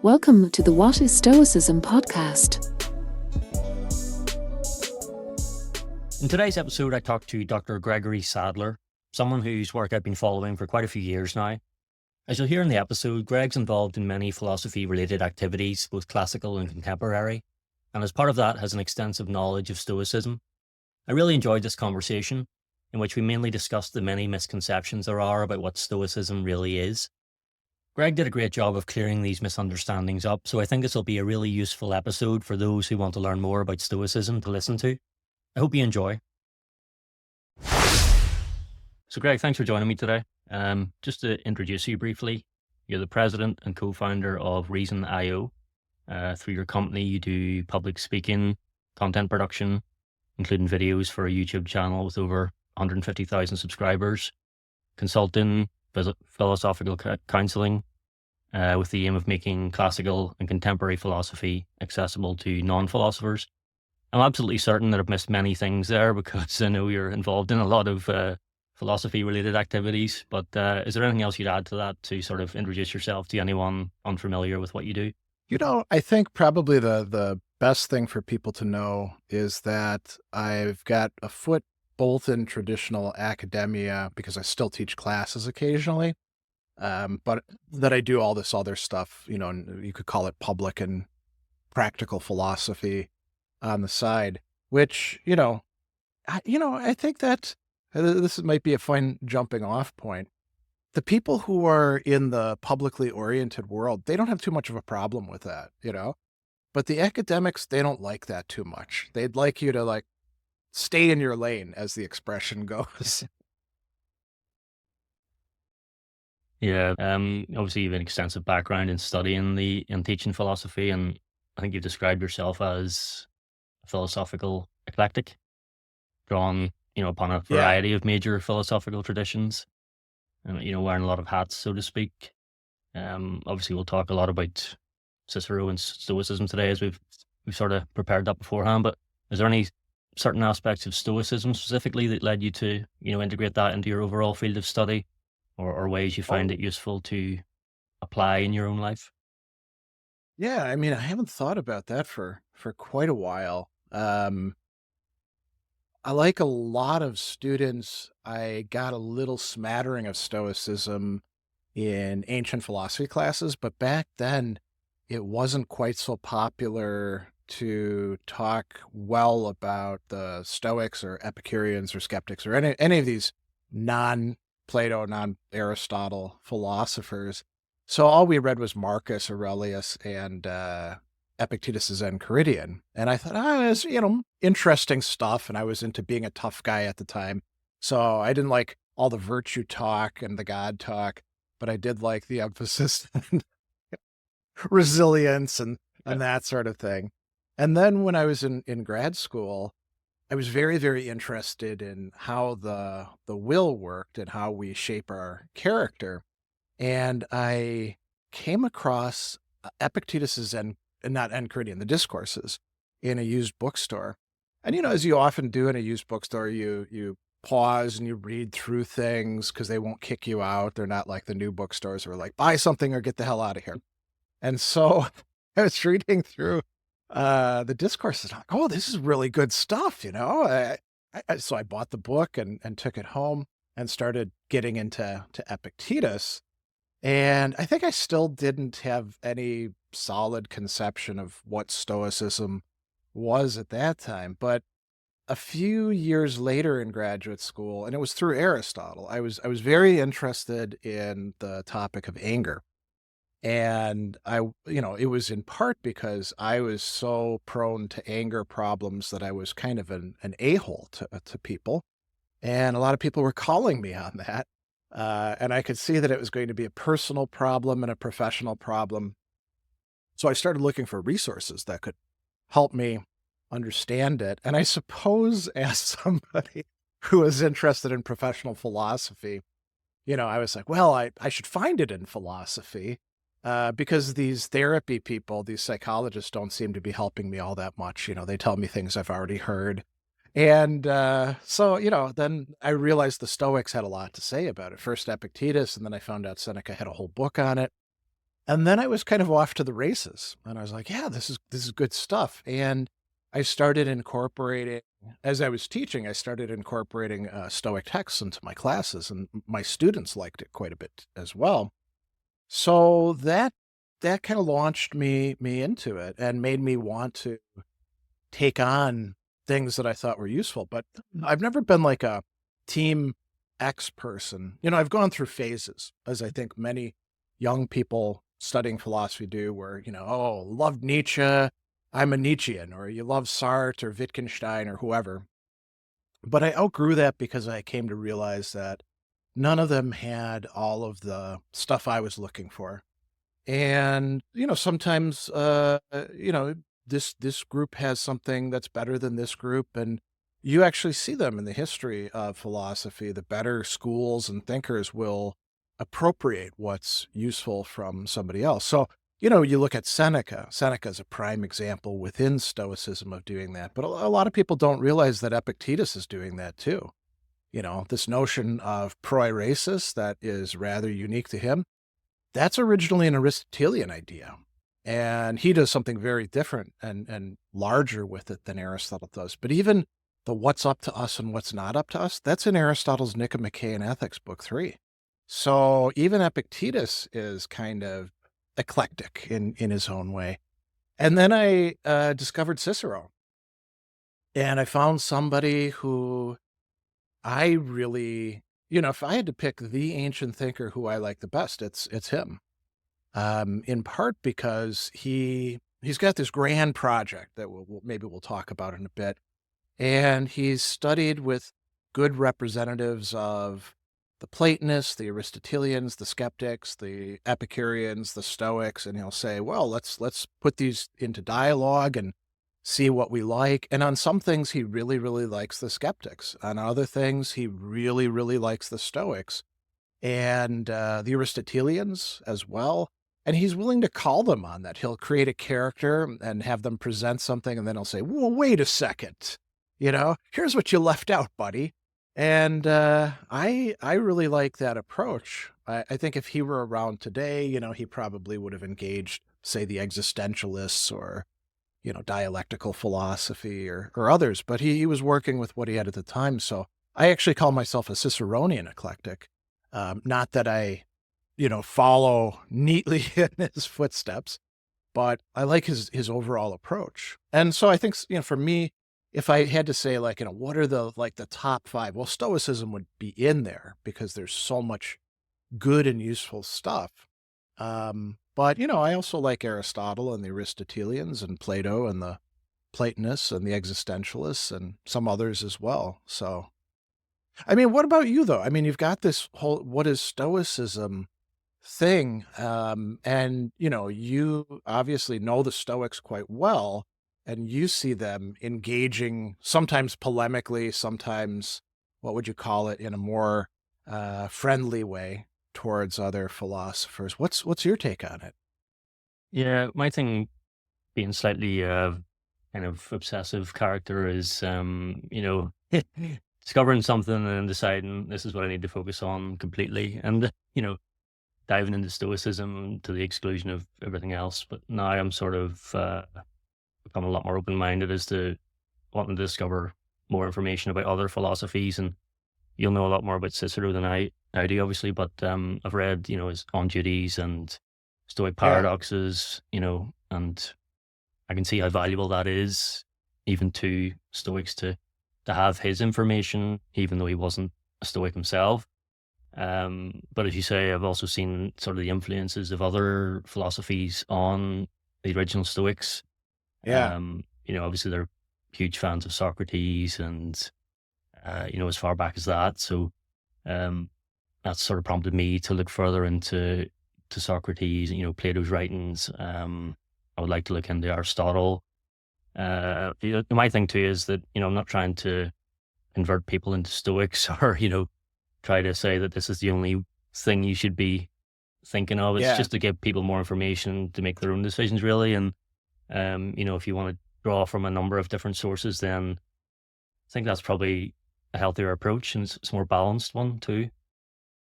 Welcome to the What is Stoicism podcast. In today's episode, I talked to Dr. Gregory Sadler, someone whose work I've been following for quite a few years now. As you'll hear in the episode, Greg's involved in many philosophy-related activities, both classical and contemporary, and as part of that has an extensive knowledge of Stoicism. I really enjoyed this conversation, in which we mainly discussed the many misconceptions there are about what Stoicism really is. Greg did a great job of clearing these misunderstandings up, so I think this will be a really useful episode for those who want to learn more about Stoicism to listen to. I hope you enjoy. So Greg, thanks for joining me today. Just to introduce you briefly, you're the president and co-founder of Reason.io. Through your company, you do public speaking, content production, including videos for a YouTube channel with over 150,000 subscribers, consulting, philosophical counseling, with the aim of making classical and contemporary philosophy accessible to non-philosophers. I'm absolutely certain that I've missed many things there because I know you're involved in a lot of philosophy-related activities, but is there anything else you'd add to that to sort of introduce yourself to anyone unfamiliar with what you do? I think probably the best thing for people to know is that I've got a foot both in traditional academia, because I still teach classes occasionally, but that I do all this other stuff, and you could call it public and practical philosophy on the side, which, I think that this might be a fun jumping off point. The people who are in the publicly oriented world, they don't have too much of a problem with that, but the academics, they don't like that too much. They'd like you to stay in your lane, as the expression goes. Yeah, obviously you have an extensive background in studying and teaching philosophy, and I think you've described yourself as a philosophical eclectic, drawn, upon a variety of major philosophical traditions, and, wearing a lot of hats, so to speak. Obviously we'll talk a lot about Cicero and Stoicism today, as we've sort of prepared that beforehand, but is there any certain aspects of Stoicism specifically that led you to, integrate that into your overall field of study, or ways you find it useful to apply in your own life? Yeah, I mean, I haven't thought about that for quite a while. I like a lot of students, I got a little smattering of Stoicism in ancient philosophy classes, but back then it wasn't quite so popular to talk well about the Stoics or Epicureans or skeptics or any of these non-Plato, non-Aristotle philosophers. So all we read was Marcus Aurelius and Epictetus's Enchiridion. And I thought, it's, interesting stuff. And I was into being a tough guy at the time. So I didn't like all the virtue talk and the God talk, but I did like the emphasis on resilience and that sort of thing. And then when I was in grad school, I was very, very interested in how the will worked and how we shape our character. And I came across Epictetus's not Enchiridion, the Discourses, in a used bookstore. And, as you often do in a used bookstore, you pause and you read through things because they won't kick you out. They're not like the new bookstores who are like, buy something or get the hell out of here. And so I was reading through the Discourses. I'm like, oh, this is really good stuff, So I bought the book and took it home and started getting into Epictetus. And I think I still didn't have any solid conception of what Stoicism was at that time. But a few years later in graduate school, and it was through Aristotle, I was very interested in the topic of anger. And it was in part because I was so prone to anger problems that I was kind of an a-hole to people. And a lot of people were calling me on that. And I could see that it was going to be a personal problem and a professional problem. So I started looking for resources that could help me understand it. And I suppose as somebody who was interested in professional philosophy, I was like, well, I should find it in philosophy. Because these therapy people, these psychologists don't seem to be helping me all that much. They tell me things I've already heard. And so, then I realized the Stoics had a lot to say about it. First Epictetus, and then I found out Seneca had a whole book on it. And then I was kind of off to the races, and I was like, "Yeah, this is good stuff." And I started incorporating, as I was teaching, I started incorporating Stoic texts into my classes, and my students liked it quite a bit as well. So that kind of launched me into it and made me want to take on things that I thought were useful. But I've never been like a team X person. I've gone through phases, as I think many young people studying philosophy do, where, oh, love Nietzsche, I'm a Nietzschean, or you love Sartre or Wittgenstein or whoever. But I outgrew that because I came to realize that none of them had all of the stuff I was looking for. And, sometimes, this group has something that's better than this group, and you actually see them in the history of philosophy. The better schools and thinkers will appropriate what's useful from somebody else. So, you look at Seneca. Seneca is a prime example within Stoicism of doing that, but a lot of people don't realize that Epictetus is doing that too. This notion of proiresis that is rather unique to him, that's originally an Aristotelian idea, and he does something very different and larger with it than Aristotle does. But even the what's up to us and what's not up to us, that's in Aristotle's Nicomachean Ethics, Book 3. So even Epictetus is kind of eclectic in his own way. And then I discovered Cicero, and I found somebody who I really, if I had to pick the ancient thinker who I like the best, it's him. In part because he's got this grand project that maybe we'll talk about in a bit, and he's studied with good representatives of the Platonists, the Aristotelians, the skeptics, the Epicureans, the Stoics, and he'll say, well, let's put these into dialogue and see what we like. And on some things, he really, really likes the skeptics. On other things, he really, really likes the Stoics and the Aristotelians as well. And he's willing to call them on that. He'll create a character and have them present something, and then he'll say, well, wait a second. Here's what you left out, buddy. And I really like that approach. I think if he were around today, he probably would have engaged, say, the existentialists or, dialectical philosophy or others. But he was working with what he had at the time. So I actually call myself a Ciceronian eclectic. Not that I, follow neatly in his footsteps, but I like his overall approach. And so I think, for me, if I had to say, like, what are the top 5? Well, Stoicism would be in there because there's so much good and useful stuff. But, I also like Aristotle and the Aristotelians and Plato and the Platonists and the existentialists and some others as well. So, I mean, what about you though? I mean, you've got this whole, what is Stoicism thing. And, you obviously know the Stoics quite well, and you see them engaging sometimes polemically, sometimes, what would you call it, in a more friendly way towards other philosophers. What's your take on it? Yeah, my thing being slightly kind of obsessive character is, discovering something and then deciding this is what I need to focus on completely. And, diving into Stoicism to the exclusion of everything else. But now I'm sort of become a lot more open-minded as to wanting to discover more information about other philosophies. And you'll know a lot more about Cicero than I do, obviously. But I've read, his On Duties and Stoic Yeah. Paradoxes, and I can see how valuable that is, even to Stoics to have his information, even though he wasn't a Stoic himself. But as you say, I've also seen sort of the influences of other philosophies on the original Stoics. Yeah. Obviously they're huge fans of Socrates and, as far back as that. So that's sort of prompted me to look further into Socrates, Plato's writings. I would like to look into Aristotle. My thing too is that, I'm not trying to convert people into Stoics or, try to say that this is the only thing you should be thinking of. It's Yeah. just to give people more information to make their own decisions, really. And, if you want to draw from a number of different sources, then I think that's probably a healthier approach, and it's a more balanced one too.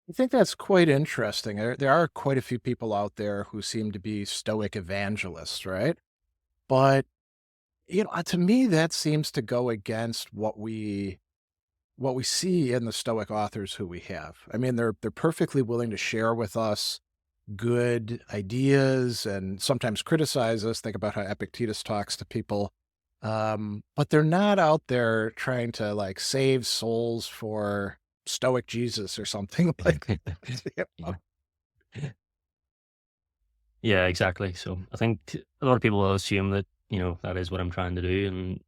I think that's quite interesting. There are quite a few people out there who seem to be Stoic evangelists, right? But to me, that seems to go against what we see in the Stoic authors who we have. I mean, they're perfectly willing to share with us good ideas and sometimes criticize us. Think about how Epictetus talks to people. But they're not out there trying to like save souls for Stoic Jesus or something like that. Yeah. Yeah, exactly. So I think a lot of people will assume that, that is what I'm trying to do. And,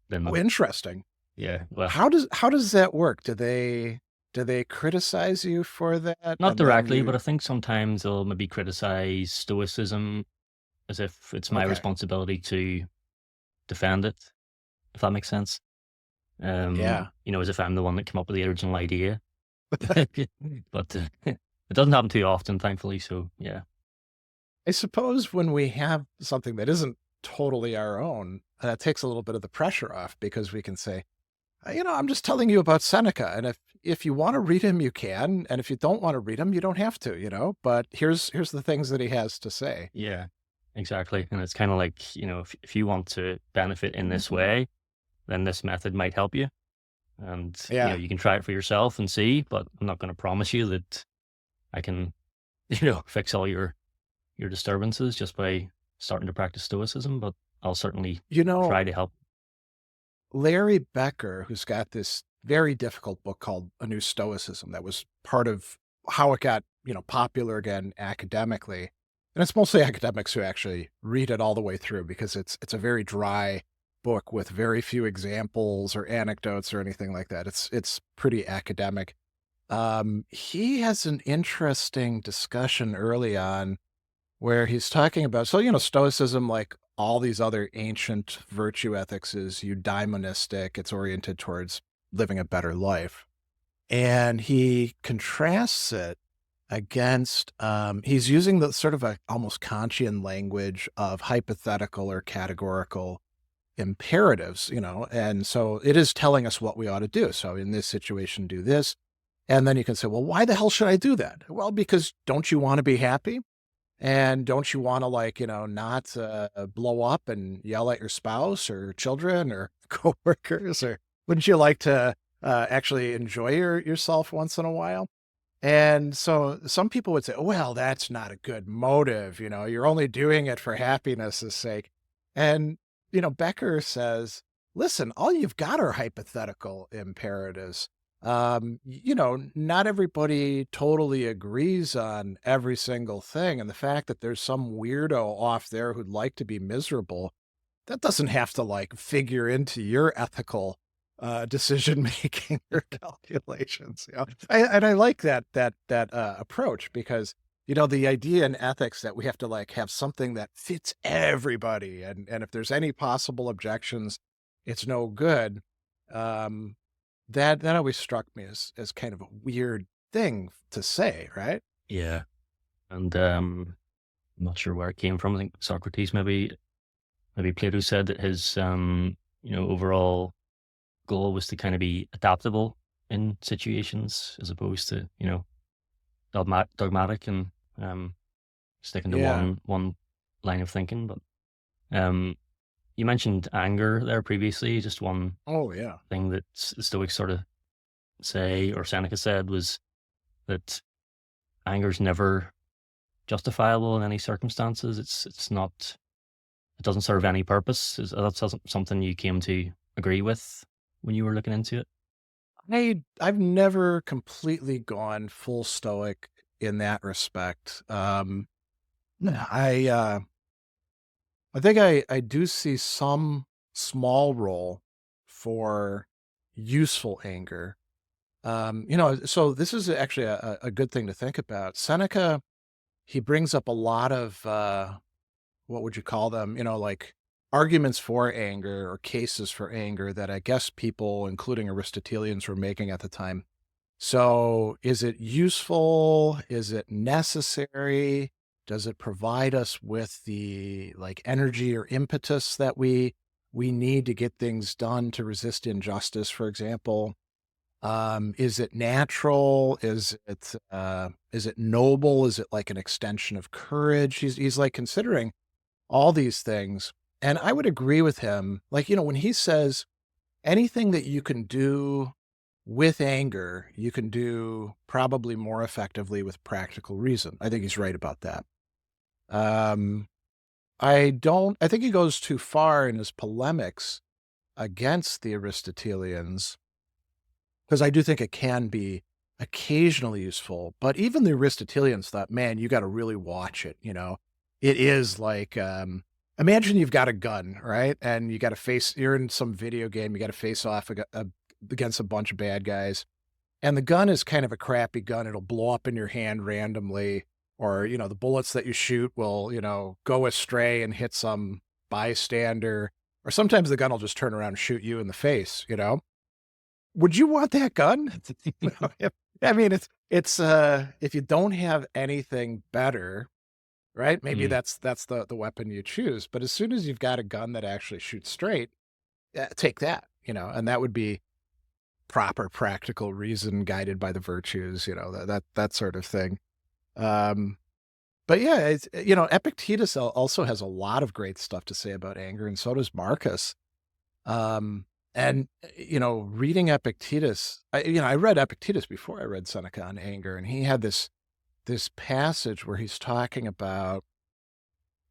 then, Oh, interesting. yeah, well, How does that work? Do they criticize you for that? not And then directly, you but I think sometimes they'll maybe criticize Stoicism as if it's my okay. responsibility to defend it, if that makes sense. Yeah. As if I'm the one that came up with the original idea. But it doesn't happen too often, thankfully. So, yeah. I suppose when we have something that isn't totally our own, that takes a little bit of the pressure off because we can say, I'm just telling you about Seneca, and if you want to read him, you can, and if you don't want to read him, you don't have to, But here's the things that he has to say. Yeah, exactly. And it's kind of like, if you want to benefit in this way, then this method might help you. And, Yeah. you can try it for yourself and see, but I'm not going to promise you that I can, fix all your disturbances just by starting to practice stoicism, but I'll certainly You know, try to help. Larry Becker, who's got this very difficult book called A New Stoicism, that was part of how it got, popular again academically. And it's mostly academics who actually read it all the way through because it's a very dry book with very few examples or anecdotes or anything like that. It's pretty academic. He has an interesting discussion early on where he's talking about Stoicism, like all these other ancient virtue ethics, is eudaimonistic. It's oriented towards living a better life. And he contrasts it against, he's using the sort of a almost Kantian language of hypothetical or categorical imperatives, and so it is telling us what we ought to do. So in this situation, do this. And then you can say, well, why the hell should I do that? Well, because don't you want to be happy? And don't you wanna, like, not, blow up and yell at your spouse or children or coworkers, or wouldn't you like to, actually enjoy yourself once in a while? And so some people would say, "Well, that's not a good motive, you're only doing it for happiness' sake." And, Becker says, "Listen, all you've got are hypothetical imperatives. Not everybody totally agrees on every single thing, and the fact that there's some weirdo off there who'd like to be miserable, that doesn't have to, like, figure into your ethical decision making or calculations. I like that approach because the idea in ethics that we have to like have something that fits everybody, and if there's any possible objections, it's no good. Um, that always struck me as kind of a weird thing to say, right? Yeah. And I'm not sure where it came from. I think Socrates maybe Plato said that his overall goal was to kind of be adaptable in situations as opposed to, dogmatic and sticking to Yeah. one line of thinking. But um you mentioned anger there previously. Just one Oh yeah. thing that the Stoics sort of say, or Seneca said, was that anger is never justifiable in any circumstances. It's not. It doesn't serve any purpose. That's something you came to agree with when you were looking into it. I've never completely gone full stoic in that respect. Nah, I think I do see some small role for useful anger. So this is actually a good thing to think about. Seneca, he brings up a lot of what would you call them? Like arguments for anger or cases for anger that I guess people, including Aristotelians, were making at the time. So is it useful? Is it necessary? Does it provide us with the like energy or impetus that we need to get things done to resist injustice, for example? Is it natural? Is it noble? Is it like an extension of courage? He's like considering all these things. And I would agree with him. Like, when he says anything that you can do with anger, you can do probably more effectively with practical reason. I think he's right about that. Um, I think he goes too far in his polemics against the Aristotelians, because I do think it can be occasionally useful. But even the Aristotelians thought, man, you got to really watch it. It is like, imagine you've got a gun, right? And you're in some video game, you got to face off against a bunch of bad guys. And the gun is kind of a crappy gun. It'll blow up in your hand randomly, or, the bullets that you shoot will, go astray and hit some bystander, or sometimes the gun will just turn around and shoot you in the face. Would you want that gun? I mean, it's if you don't have anything better, right? Maybe Mm. that's the weapon you choose. But as soon as you've got a gun that actually shoots straight, take that, and that would be proper practical reason guided by the virtues, that sort of thing. But yeah, Epictetus also has a lot of great stuff to say about anger, and so does Marcus. And reading Epictetus, I read Epictetus before I read Seneca on anger, and he had this passage where he's talking about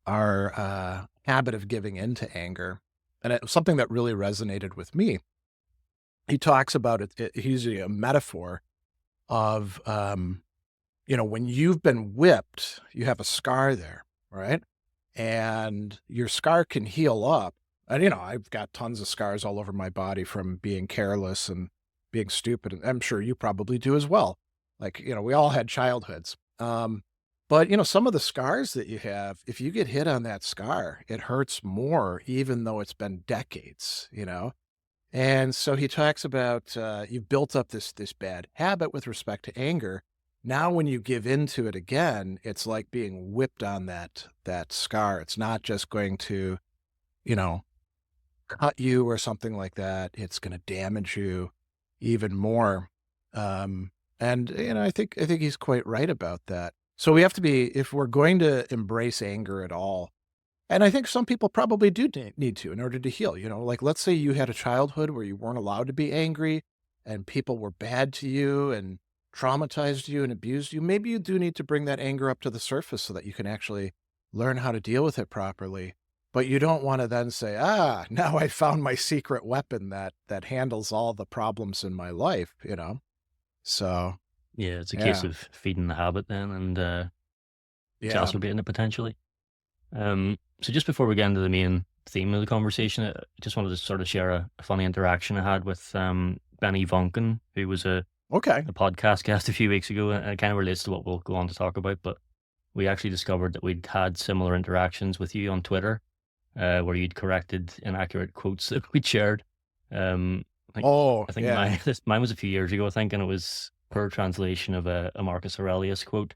our habit of giving into anger, and it was something that really resonated with me. He talks about it. He's a metaphor of, when you've been whipped, you have a scar there, right? And your scar can heal up. And, I've got tons of scars all over my body from being careless and being stupid. And I'm sure you probably do as well. Like, we all had childhoods. But, some of the scars that you have, if you get hit on that scar, it hurts more, even though it's been decades. And so he talks about, you've built up this bad habit with respect to anger. Now, when you give into it again, it's like being whipped on that scar. It's not just going to, cut you or something like that. It's going to damage you even more. And I think he's quite right about that. So we have to be, if we're going to embrace anger at all, and I think some people probably do need to in order to heal. Like, let's say you had a childhood where you weren't allowed to be angry, and people were bad to you and traumatized you and abused you. Maybe you do need to bring that anger up to the surface so that you can actually learn how to deal with it properly. But you don't want to then say, now I found my secret weapon that handles all the problems in my life. So, Yeah, it's a case yeah, of feeding the habit then and yeah. exacerbating it potentially. So just before we get into the main theme of the conversation, I just wanted to sort of share a funny interaction I had with Benny Vonken, who was a Okay. podcast guest a few weeks ago, and it kind of relates to what we'll go on to talk about. But we actually discovered that we'd had similar interactions with you on Twitter, where you'd corrected inaccurate quotes that we'd shared. I think, Oh, I think yeah. mine was a few years ago, I think, and it was per translation of a Marcus Aurelius quote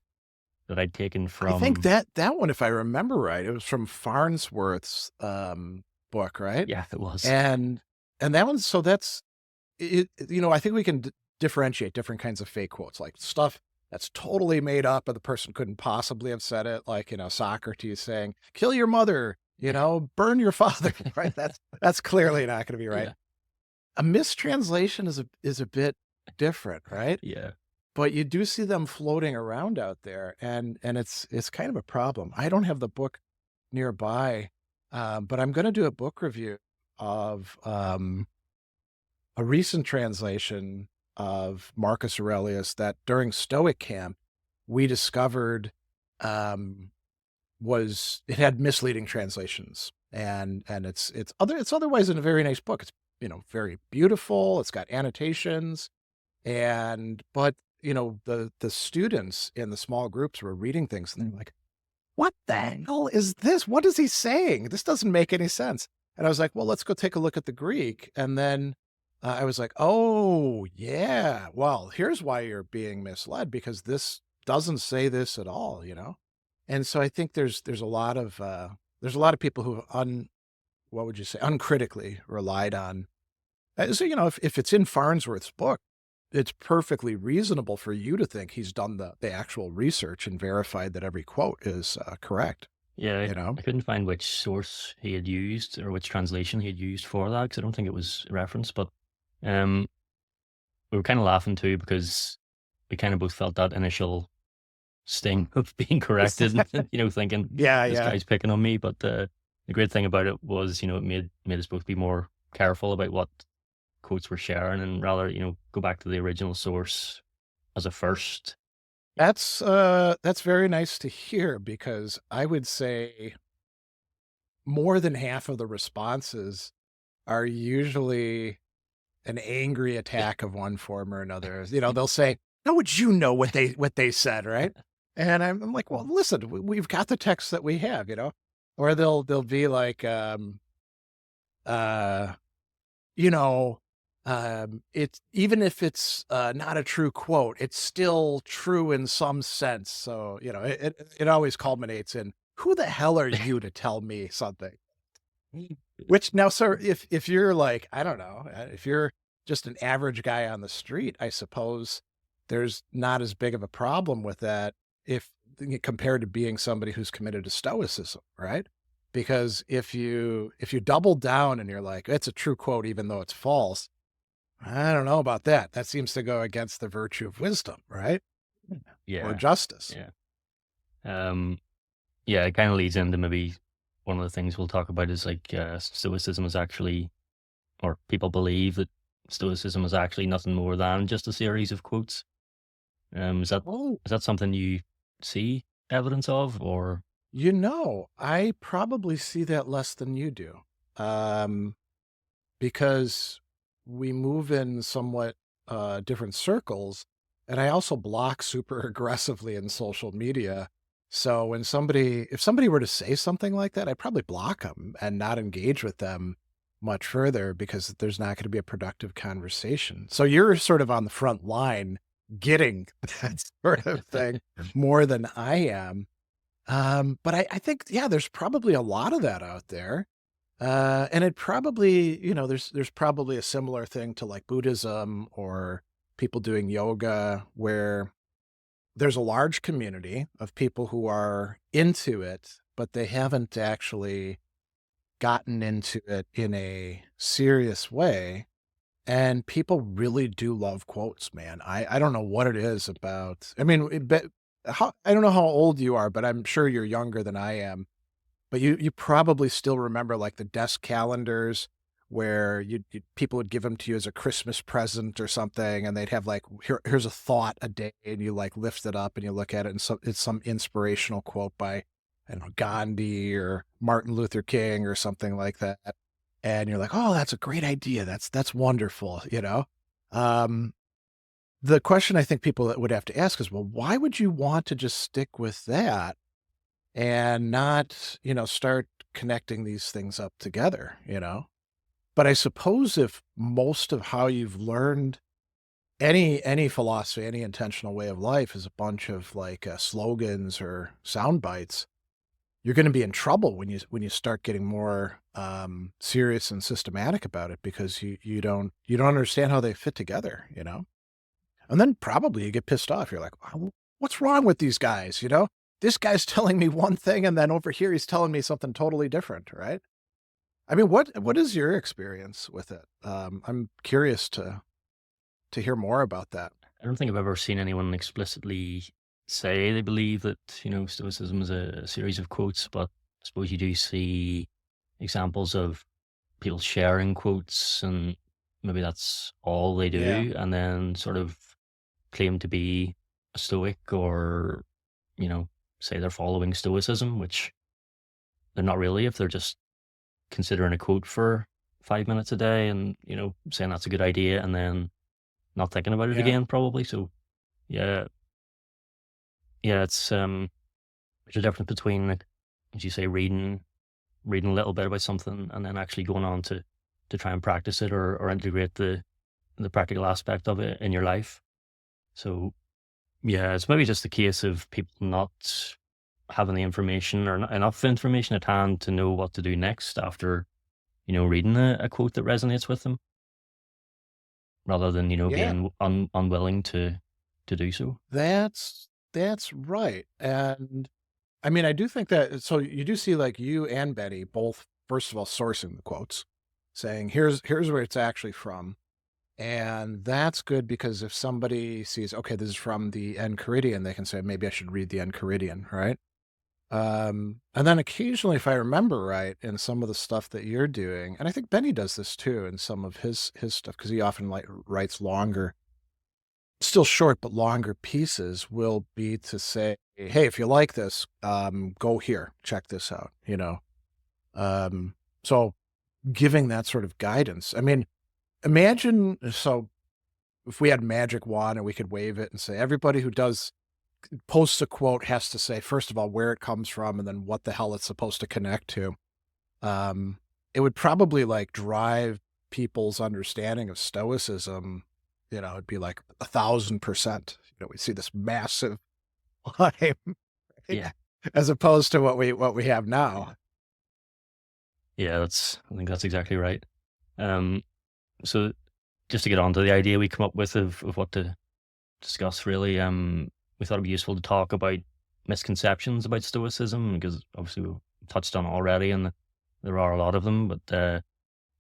that I'd taken I think from, that one, if I remember right, it was from Farnsworth's book, right? yeah, it was. And that one, so that's it. I think we can differentiate different kinds of fake quotes, like stuff that's totally made up, and the person couldn't possibly have said it, like Socrates saying, "Kill your mother," "Burn your father," right? That's clearly not going to be right. Yeah, A mistranslation is a bit different, right? yeah. But you do see them floating around out there, and it's kind of a problem. I don't have the book nearby, but I'm gonna do a book review of, a recent translation of Marcus Aurelius that during Stoic camp, we discovered, um, it had misleading translations, and it's otherwise in a very nice book. It's, very beautiful, it's got annotations, but, the students in the small groups were reading things, and they're like, "What the hell is this? What is he saying? This doesn't make any sense." And I was like, "Well, let's go take a look at the Greek." And then, I was like, "Oh, yeah. Well, here's why you're being misled, because this doesn't say this at all?" And so I think there's a lot of people who what would you say, uncritically relied on, so, if it's in Farnsworth's book, it's perfectly reasonable for you to think he's done the actual research and verified that every quote is correct, Yeah, you know? I couldn't find which source he had used or which translation he had used for that because I don't think it was referenced. But um, we were kind of laughing too because we kind of both felt that initial sting of being corrected and, thinking Yeah, this yeah. guy's picking on me. But the great thing about it was, it made us both be more careful about what quotes we're sharing and rather, go back to the original source as a first. That's very nice to hear because I would say more than half of the responses are usually an angry attack of one form or another. They'll say, "How would you know what they said?" Right? And I'm like, "Well, listen, we've got the text that we have, you know." Or they'll be like, uh, you know, it's even if it's not a true quote, it's still true in some sense. So it always culminates in, "Who the hell are you to tell me something?" Which now, sir, if you're like, I don't know, if you're just an average guy on the street, I suppose there's not as big of a problem with that if compared to being somebody who's committed to stoicism, right? Because if you double down and you're like, it's a true quote even though it's false, I don't know about that. That seems to go against the virtue of wisdom, right? Or Yeah, justice. yeah. Um, yeah, it kind of leads into maybe one of the things we'll talk about is like Stoicism is actually, or people believe that Stoicism is actually nothing more than just a series of quotes. Is that Oh, is that something you see evidence of, or I probably see that less than you do. Um, because we move in somewhat different circles. And I also block super aggressively in social media. So if somebody were to say something like that, I'd probably block them and not engage with them much further because there's not going to be a productive conversation. So you're sort of on the front line getting that sort of thing more than I am. But I think, yeah, there's probably a lot of that out there. And it probably, there's probably a similar thing to like Buddhism or people doing yoga where there's a large community of people who are into it, but they haven't actually gotten into it in a serious way. And people really do love quotes, man. I don't know what it is about. I mean, I don't know how old you are, but I'm sure you're younger than I am. But you probably still remember, like, the desk calendars where people would give them to you as a Christmas present or something, and they'd have, like, here's a thought a day, and you, like, lift it up and you look at it, and it's some inspirational quote by, I don't know, Gandhi or Martin Luther King or something like that, and you're like, "Oh, that's a great idea. That's wonderful," you know? Um, the question I think people would have to ask is, well, why would you want to just stick with that and not, start connecting these things up together, you know? But I suppose if most of how you've learned any philosophy, any intentional way of life is a bunch of like slogans or sound bites, you're going to be in trouble when you start getting more serious and systematic about it because you don't understand how they fit together, you know? And then probably you get pissed off. You're like, "Oh, what's wrong with these guys?" You know, this guy's telling me one thing and then over here he's telling me something totally different, right? I mean, what is your experience with it? I'm curious to hear more about that. I don't think I've ever seen anyone explicitly say they believe that, Stoicism is a series of quotes, but I suppose you do see examples of people sharing quotes and maybe that's all they Yeah. do, and then sort of claim to be a Stoic or, you know, say they're following Stoicism, which they're not really if they're just considering a quote for 5 minutes a day and, saying that's a good idea and then not thinking about it Yeah. again, probably. So, yeah, yeah, there's a difference between, like, as you say, reading a little bit about something and then actually going on to try and practice it or integrate the practical aspect of it in your life. So, yeah, it's maybe just a case of people not having the information or not enough information at hand to know what to do next after, reading a quote that resonates with them. rather than, Yeah, being unwilling to do so. that's right. And I mean, I do think that so you do see like you and Betty both, first of all, sourcing the quotes, saying here's where it's actually from. And that's good because if somebody sees, okay, this is from the Enchiridion, they can say, maybe I should read the Enchiridion, right? And then occasionally, if I remember right, in some of the stuff that you're doing, and I think Benny does this too in some of his stuff, because he often like writes longer, still short but longer pieces, will be to say, hey, if you like this, go here, check this out, you know. So giving that sort of guidance. I mean, imagine so if we had a magic wand and we could wave it and say everybody who does posts a quote has to say, first of all, where it comes from and then what the hell it's supposed to connect to. Um, it would probably like drive people's understanding of Stoicism. You know, it'd be like 1,000%. You know, we see this massive climb, right? Yeah. As opposed to what we have now. Yeah, I think that's exactly right. So just to get on to the idea we come up with of what to discuss really, we thought it'd be useful to talk about misconceptions about Stoicism, because obviously we touched on it already, and there are a lot of them. But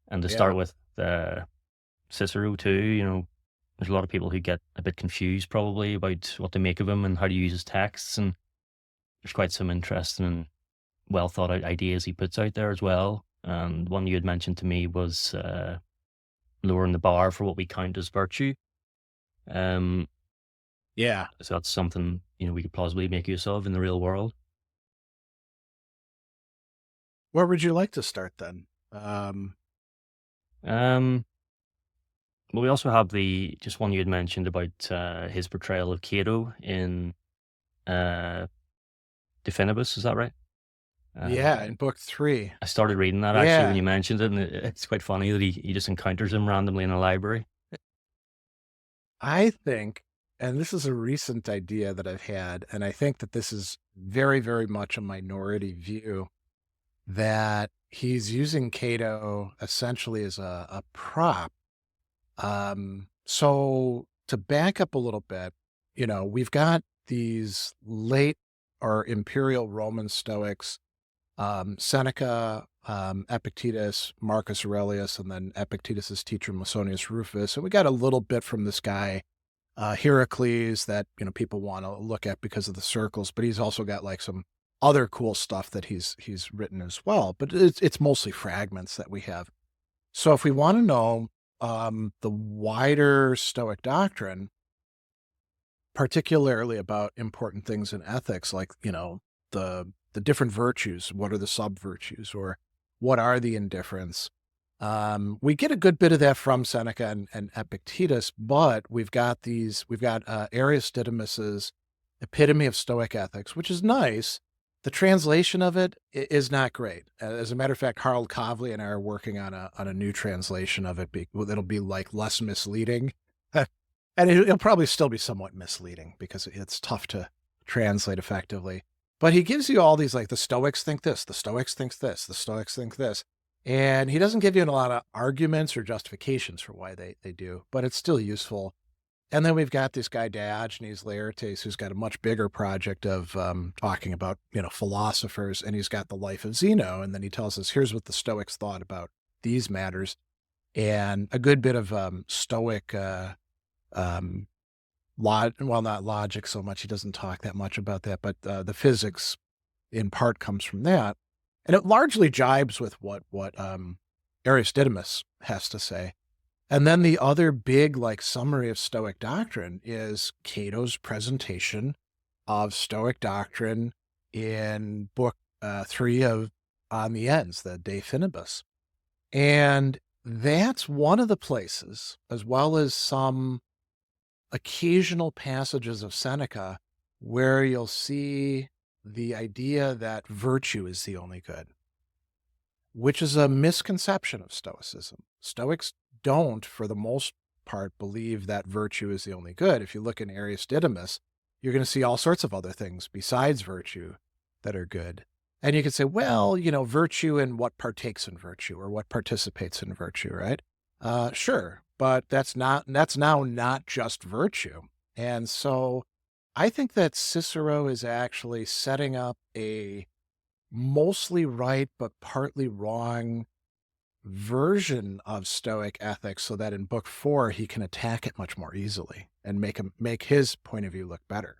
and to Yeah. start with, Cicero too. There's a lot of people who get a bit confused probably about what to make of him and how to use his texts, and there's quite some interesting and well thought out ideas he puts out there as well. And one you had mentioned to me was lowering the bar for what we count as virtue. Um, Yeah. so that's something we could plausibly make use of in the real world. Where would you like to start then? Um, well, we also have the just one you had mentioned about his portrayal of Cato in uh, De Finibus. Is that right? Yeah, in book 3. I started reading that actually when Yeah. you mentioned it, and it's quite funny that he just encounters him randomly in a library. I think, and this is a recent idea that I've had, and I think that this is very, very much a minority view, that he's using Cato essentially as a prop. So to back up a little bit, we've got these late or imperial Roman Stoics, Seneca, Epictetus, Marcus Aurelius, and then Epictetus's teacher Musonius Rufus. And we got a little bit from this guy, Heracles, that people want to look at because of the circles, but he's also got like some other cool stuff that he's written as well. But it's mostly fragments that we have. So if we want to know the wider Stoic doctrine, particularly about important things in ethics, like the different virtues, what are the sub virtues, or what are the indifferents? We get a good bit of that from Seneca and Epictetus, but we've got Aristodemus's Epitome of Stoic Ethics, which is nice. The translation of it is not great. As a matter of fact, Harold Kavli and I are working on a new translation of it. It'll be like less misleading, and it'll probably still be somewhat misleading because it's tough to translate effectively. But he gives you all these, like, the Stoics think this, the Stoics think this, the Stoics think this. And he doesn't give you a lot of arguments or justifications for why they do, but it's still useful. And then we've got this guy Diogenes Laertes, who's got a much bigger project of talking about, philosophers, and he's got the life of Zeno. And then he tells us, here's what the Stoics thought about these matters. And a good bit of Stoic, well, not logic so much. He doesn't talk that much about that, but the physics in part comes from that. And it largely jibes with what Aristodemus has to say. And then the other big like summary of Stoic doctrine is Cato's presentation of Stoic doctrine in book 3 of On the Ends, the De Finibus. And that's one of the places, as well as some occasional passages of Seneca, where you'll see the idea that virtue is the only good, which is a misconception of Stoicism. Stoics don't, for the most part, believe that virtue is the only good. If you look in Aristodemus, you're going to see all sorts of other things besides virtue that are good. And you can say, well, virtue and what partakes in virtue or what participates in virtue, right? Sure. but that's now not just virtue. And so I think that Cicero is actually setting up a mostly right but partly wrong version of Stoic ethics so that in book 4 he can attack it much more easily and make his point of view look better.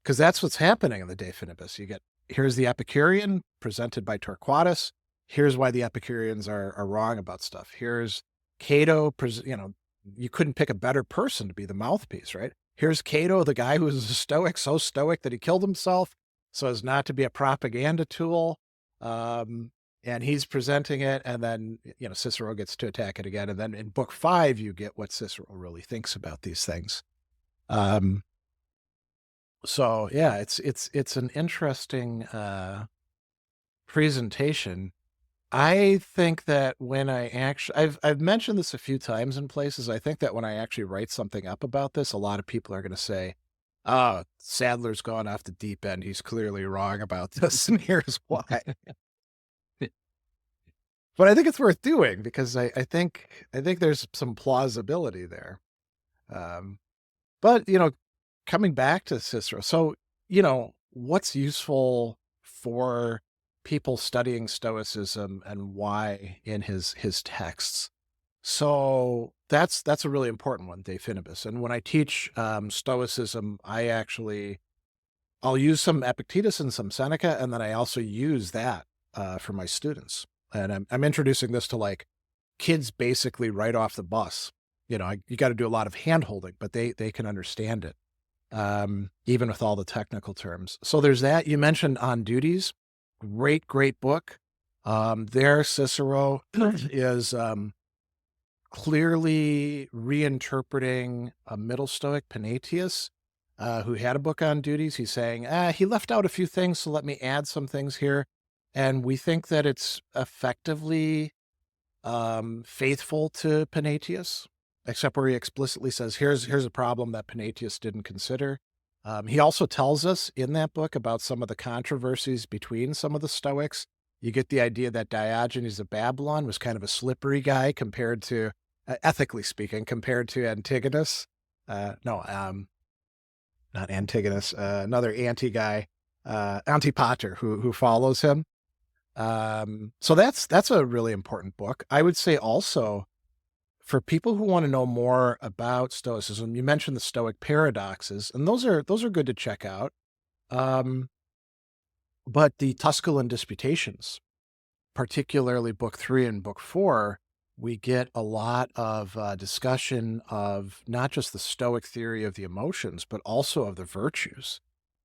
Because that's what's happening in the De Finibus. Here's the Epicurean presented by Torquatus. Here's why the Epicureans are wrong about stuff. Here's Cato, you couldn't pick a better person to be the mouthpiece, right? Here's Cato, the guy who was a Stoic, so Stoic that he killed himself so as not to be a propaganda tool. And he's presenting it, and then, Cicero gets to attack it again. And then in book 5, you get what Cicero really thinks about these things. So yeah, it's an interesting presentation. I think that when I've mentioned this a few times in places. I think that when I actually write something up about this, a lot of people are going to say, "Oh, Sadler's gone off the deep end. He's clearly wrong about this, and here's why." But I think it's worth doing because I think there's some plausibility there. But coming back to Cicero, so what's useful for people studying Stoicism and why in his texts? So that's a really important one, De Finibus. And when I teach Stoicism, I'll use some Epictetus and some Seneca, and then I also use that for my students. And I'm introducing this to like kids basically right off the bus. You got to do a lot of hand holding, but they can understand it, even with all the technical terms. So there's that. You mentioned On Duties. Great book. There Cicero is clearly reinterpreting a Middle Stoic, Panatius, who had a book on duties. He's saying, he left out a few things, so let me add some things here. And we think that it's effectively faithful to Panatius, except where he explicitly says, here's a problem that Panatius didn't consider. He also tells us in that book about some of the controversies between some of the Stoics. You get the idea that Diogenes of Babylon was kind of a slippery guy compared to, ethically speaking, compared to Antigonus. Not Antigonus, another anti-guy, Antipater, who follows him. So that's a really important book. I would say also for people who want to know more about Stoicism, you mentioned the Stoic paradoxes, and those are good to check out. But the Tusculan Disputations, particularly book 3 and book 4, we get a lot of discussion of not just the Stoic theory of the emotions, but also of the virtues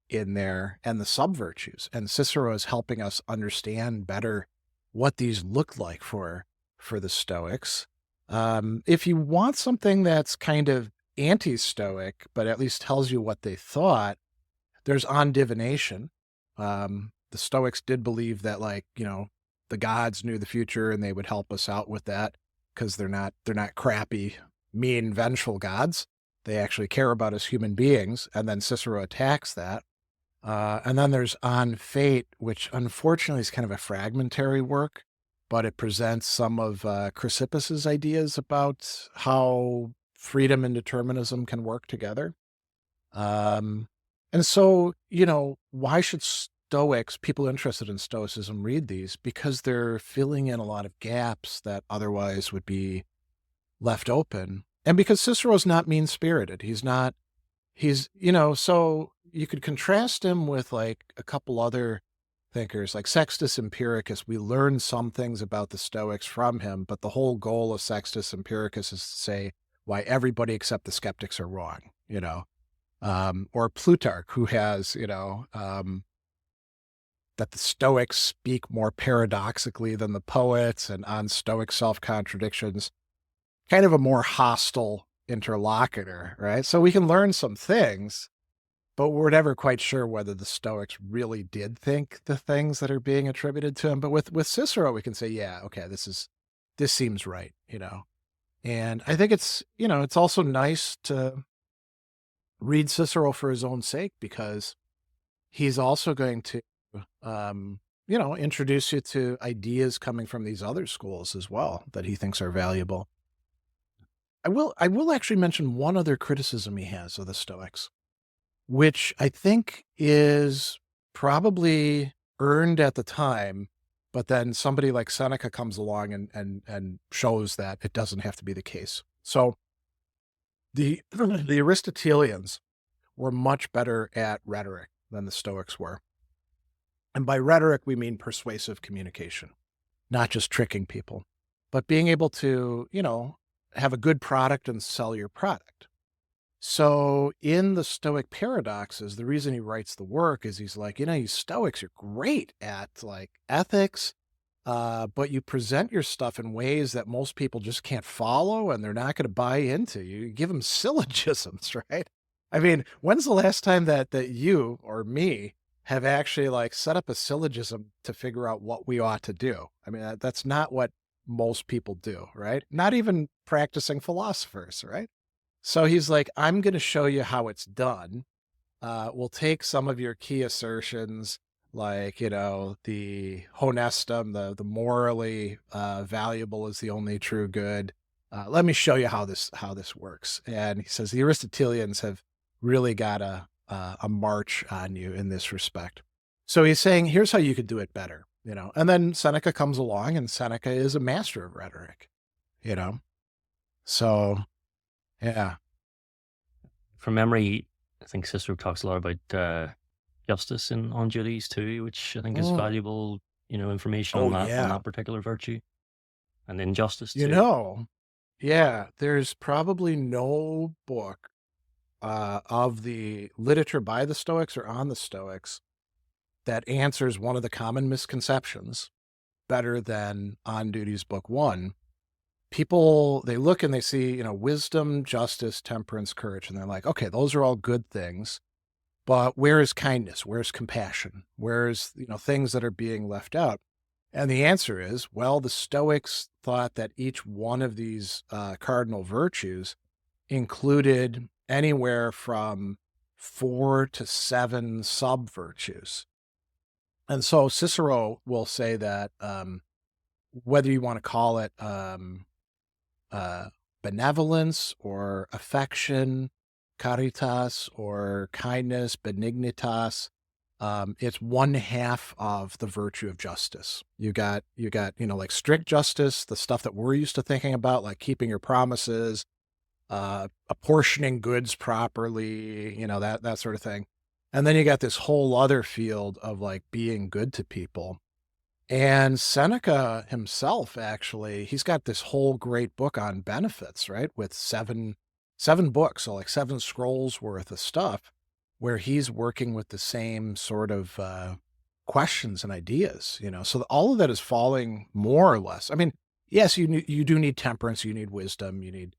in there and the sub-virtues. And Cicero is helping us understand better what these look like for the Stoics. If you want something that's kind of anti-Stoic, but at least tells you what they thought, there's On Divination. The Stoics did believe that, the gods knew the future and they would help us out with that because they're not crappy, mean, vengeful gods. They actually care about us human beings. And then Cicero attacks that. And then there's On Fate, which unfortunately is kind of a fragmentary work, but it presents some of Chrysippus's ideas about how freedom and determinism can work together. And so, why should Stoics, people interested in Stoicism, read these? Because they're filling in a lot of gaps that otherwise would be left open. And because Cicero's not mean-spirited. So you could contrast him with like a couple other thinkers like Sextus Empiricus. We learn some things about the Stoics from him, but the whole goal of Sextus Empiricus is to say why everybody except the skeptics are wrong, or Plutarch, who has, that the Stoics speak more paradoxically than the poets, and on Stoic self-contradictions, kind of a more hostile interlocutor, right? So we can learn some things, but we're never quite sure whether the Stoics really did think the things that are being attributed to him. But with Cicero, we can say, yeah, okay, this seems right, And I think it's also nice to read Cicero for his own sake, because he's also going to, introduce you to ideas coming from these other schools as well that he thinks are valuable. I will actually mention one other criticism he has of the Stoics, which I think is probably earned at the time, but then somebody like Seneca comes along and shows that it doesn't have to be the case. So the the Aristotelians were much better at rhetoric than the Stoics were. And by rhetoric, we mean persuasive communication, not just tricking people, but being able to, have a good product and sell your product. So in the Stoic paradoxes, the reason he writes the work is he's like, you Stoics are great at like ethics, but you present your stuff in ways that most people just can't follow and they're not going to buy into. You give them syllogisms, right? I mean, when's the last time that you or me have actually like set up a syllogism to figure out what we ought to do? I mean, that's not what most people do, right? Not even practicing philosophers, right? So he's like, I'm going to show you how it's done. We'll take some of your key assertions, like, the honestum, the morally valuable is the only true good. Let me show you how this works. And he says the Aristotelians have really got a march on you in this respect. So he's saying, here's how you could do it better, And then Seneca comes along, and Seneca is a master of rhetoric, you know. So yeah. From memory, I think Cicero talks a lot about justice in on duties too, which I think is Mm. valuable, information Oh on yeah. that particular virtue, and injustice You too. know, yeah, there's probably no book of the literature by the Stoics or on the Stoics that answers one of the common misconceptions better than On Duty's book one. People, they look and they see, wisdom, justice, temperance, courage, and they're like, okay, those are all good things. But where is kindness? Where's compassion? Where's, things that are being left out? And the answer is, well, the Stoics thought that each one of these cardinal virtues included anywhere from 4 to 7 sub virtues. And so Cicero will say that whether you want to call it uh, benevolence or affection, caritas, or kindness, benignitas. It's one half of the virtue of justice. You got, like strict justice, the stuff that we're used to thinking about, like keeping your promises, apportioning goods properly, that sort of thing. And then you got this whole other field of like being good to people. And Seneca himself, actually, he's got this whole great book on benefits, right? With seven books, so like 7 scrolls worth of stuff, where he's working with the same sort of questions and ideas, So all of that is falling more or less. I mean, yes, you do need temperance, you need wisdom, you need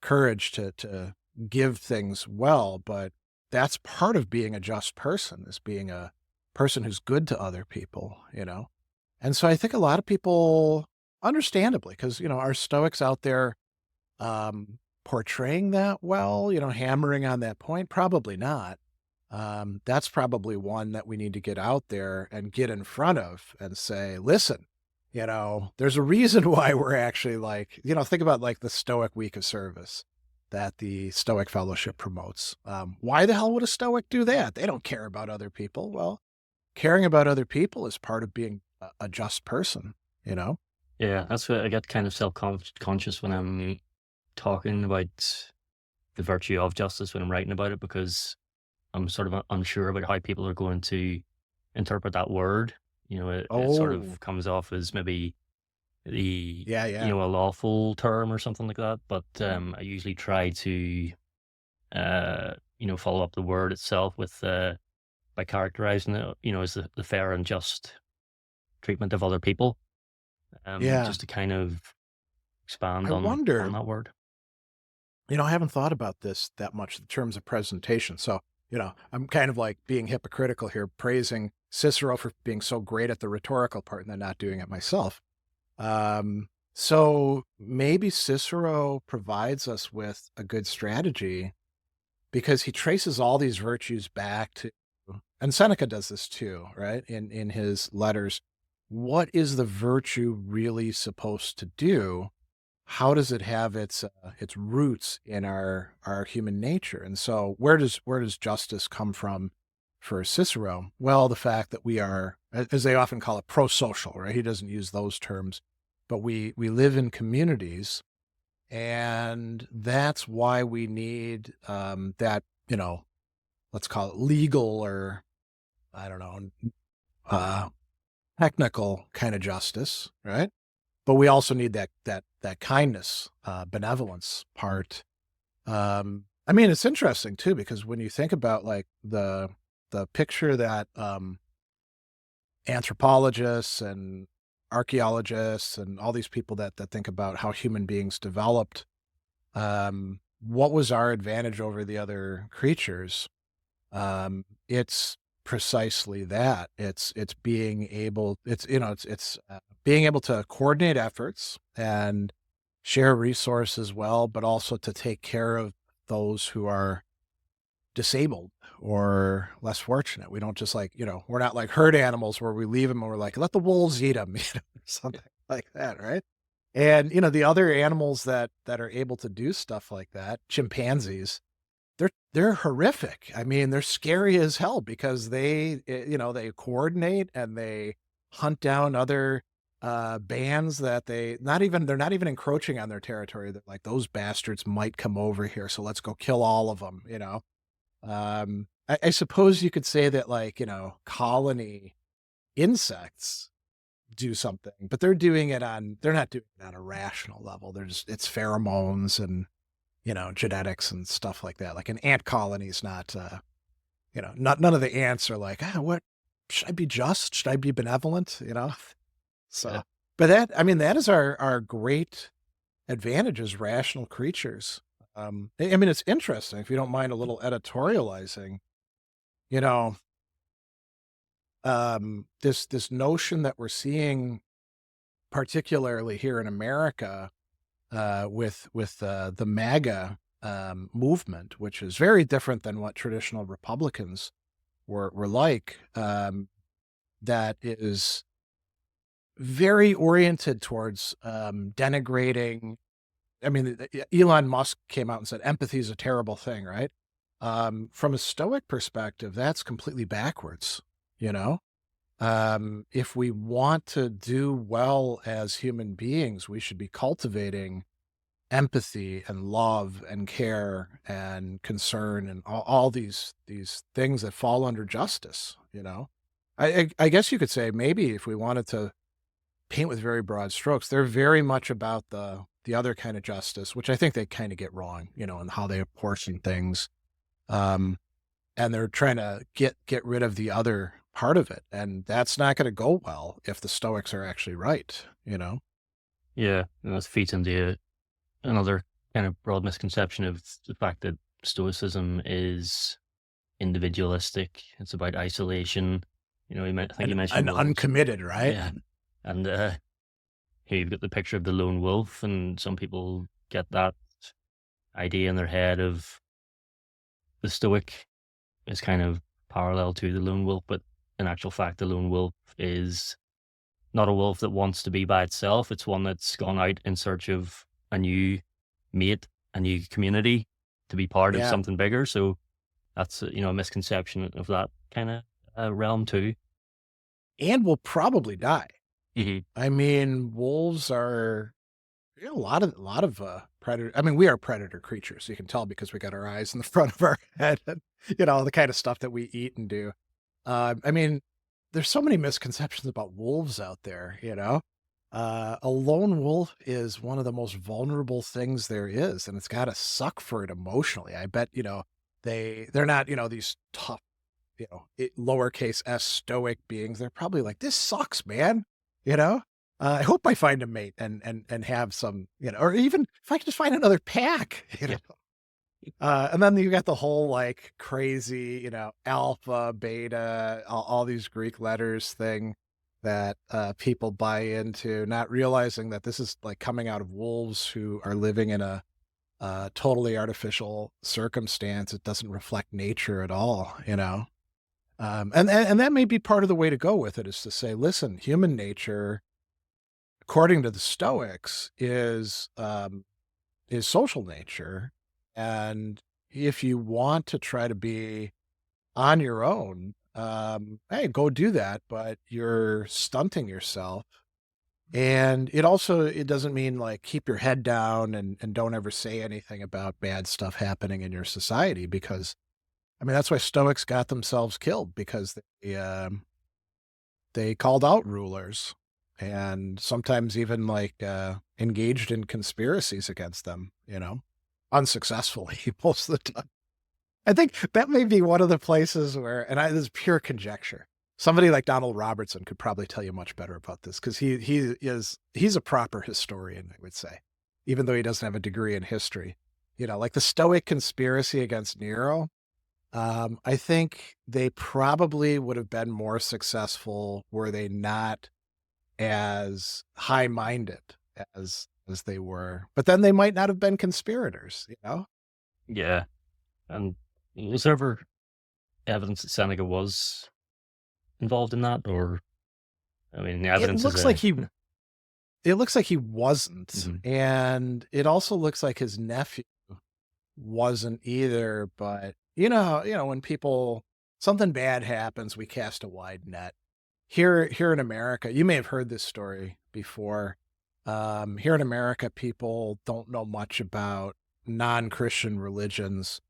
courage to give things well, but that's part of being a just person, is being a person who's good to other people. And so I think a lot of people, understandably, because, are Stoics out there portraying that well, hammering on that point? Probably not. That's probably one that we need to get out there and get in front of and say, listen, there's a reason why we're actually like, think about like the Stoic Week of Service that the Stoic Fellowship promotes. Why the hell would a Stoic do that? They don't care about other people. Well, caring about other people is part of being a just person. Yeah, that's what I get kind of self-conscious when I'm talking about the virtue of justice when I'm writing about it, because I'm sort of unsure about how people are going to interpret that word. It sort Oh, of comes off as maybe the yeah, yeah. a lawful term or something like that. But I usually try to follow up the word itself with by characterizing it, as the fair and just treatment of other people. Yeah. Just to kind of expand I on wonder, that word. I haven't thought about this that much in terms of presentation. So, I'm kind of like being hypocritical here, praising Cicero for being so great at the rhetorical part and then not doing it myself. So maybe Cicero provides us with a good strategy because he traces all these virtues back to, and Seneca does this too, right? In his letters, what is the virtue really supposed to do? how does it have its roots in our human nature? And so where does justice come from for Cicero? Well, the fact that we are, as they often call it, pro-social, right? He doesn't use those terms, but we live in communities, and that's why we need that, let's call it legal, or I don't know, uh, technical kind of justice, right? But we also need that kindness, benevolence part. I mean, it's interesting too, because when you think about like the picture that anthropologists and archaeologists and all these people that think about how human beings developed, what was our advantage over the other creatures? It's precisely that. It's being able, it's being able to coordinate efforts and share resources well, but also to take care of those who are disabled or less fortunate. We don't just like, we're not like herd animals where we leave them and we're like, let the wolves eat them, or something like that, right? And the other animals that are able to do stuff like that, chimpanzees, they're horrific. I mean, they're scary as hell because they coordinate and they hunt down other bands that they're not even encroaching on their territory. They're like, those bastards might come over here, so let's go kill all of them. I suppose you could say that, like, colony insects do something, but they're not doing it on a rational level. It's pheromones and genetics and stuff like that. Like an ant colony is not, none of the ants are like, what, should I be just? Should I be benevolent? So, Yeah. but that is our great advantage as rational creatures. I mean, it's interesting, if you don't mind a little editorializing, you know, this notion that we're seeing, particularly here in America, with the MAGA movement, which is very different than what traditional Republicans were like. That is very oriented towards denigrating. I mean, Elon Musk came out and said empathy is a terrible thing, right? From a Stoic perspective, that's completely backwards. You know, if we want to do well as human beings, we should be cultivating empathy and love and care and concern and all these things that fall under justice. I guess you could say, maybe if we wanted to paint with very broad strokes, they're very much about the other kind of justice, which I think they kind of get wrong, and how they apportion things. And they're trying to get rid of the other part of it, and that's not going to go well if the Stoics are actually right. Yeah, and that feeds into another kind of broad misconception of the fact that Stoicism is individualistic. It's about isolation. I think you mentioned And wolves. uncommitted, right? Yeah, and here you've got the picture of the lone wolf, and some people get that idea in their head of the Stoic is kind of parallel to the lone wolf, but in actual fact, the lone wolf is not a wolf that wants to be by itself. It's one that's gone out in search of a new mate, a new community, to be part of Yeah. something bigger. So that's a misconception of that kind of realm too. And will probably die. Mm-hmm. I mean, wolves are a lot of predator. I mean, we are predator creatures. You can tell because we got our eyes in the front of our head, and the kind of stuff that we eat and do. I mean, there's so many misconceptions about wolves out there. A lone wolf is one of the most vulnerable things there is, and it's got to suck for it emotionally. I bet they're not these tough lowercase s stoic beings. They're probably like, this sucks, man. I hope I find a mate and have some, or even if I can just find another pack, Yeah. And then you got the whole like crazy, alpha, beta, all these Greek letters thing that people buy into, not realizing that this is like coming out of wolves who are living in a totally artificial circumstance. It doesn't reflect nature at all. And that may be part of the way to go with it, is to say, listen, human nature according to the Stoics, is social nature. And if you want to try to be on your own, hey, go do that, but you're stunting yourself. And it doesn't mean like keep your head down and don't ever say anything about bad stuff happening in your society, because I mean that's why Stoics got themselves killed, because they called out rulers and sometimes even like engaged in conspiracies against them, unsuccessfully most of the time. I think that may be one of the places where, this is pure conjecture. Somebody like Donald Robertson could probably tell you much better about this, because he's a proper historian, I would say, even though he doesn't have a degree in history. Like the Stoic conspiracy against Nero. I think they probably would have been more successful were they not as high-minded as they were. But then they might not have been conspirators. Yeah. And was there ever evidence that Seneca was involved in that? Or, I mean, the It evidence is looks like he wasn't, Mhm. and it also looks like his nephew wasn't either. But when something bad happens, we cast a wide net. Here in America, you may have heard this story before. Here in America, people don't know much about non-Christian religions.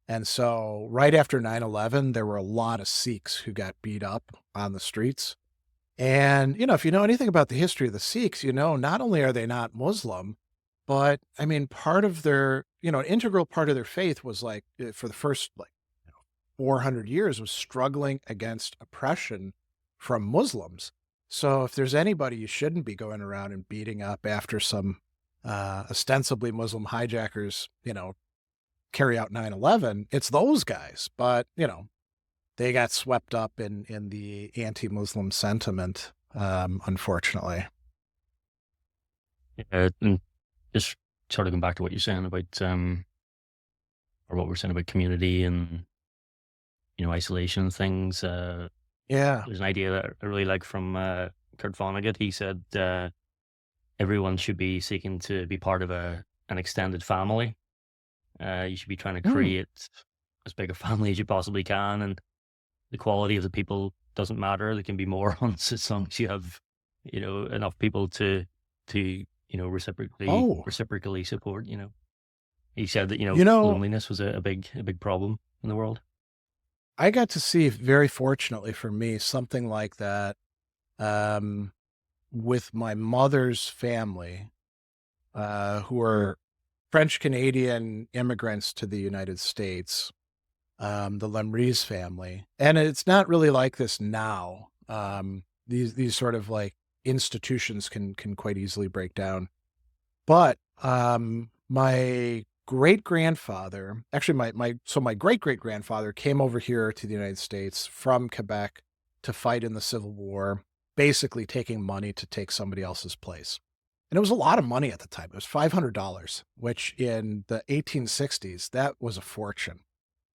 And so right after 9/11, there were a lot of Sikhs who got beat up on the streets. And, if you know anything about the history of the Sikhs, not only are they not Muslim, but I mean, part of an integral part of their faith was like, for the first 400 years, was struggling against oppression from Muslims. So if there's anybody you shouldn't be going around and beating up after some ostensibly Muslim hijackers, carry out 9/11, it's those guys. But, they got swept up in the anti-Muslim sentiment, unfortunately. Yeah, and just sort of going back to what you're saying about, or what we're saying about community and, isolation and things. Yeah. There's an idea that I really like from Kurt Vonnegut. He said everyone should be seeking to be part of an extended family. You should be trying to Mm. create as big a family as you possibly can, and the quality of the people doesn't matter. There can be more ones as long as you have, enough people to Oh, reciprocally support. He said that you know, loneliness was a big problem in the world. I got to see, very fortunately for me, something like that um, with my mother's family, who are French Canadian immigrants to the United States, the Lemrise family. And it's not really like this now. These sort of like institutions can quite easily break down. But my great grandfather, actually my great great grandfather came over here to the United States from Quebec to fight in the Civil War, basically taking money to take somebody else's place. And it was a lot of money at the time. It was $500, which in the 1860s, that was a fortune.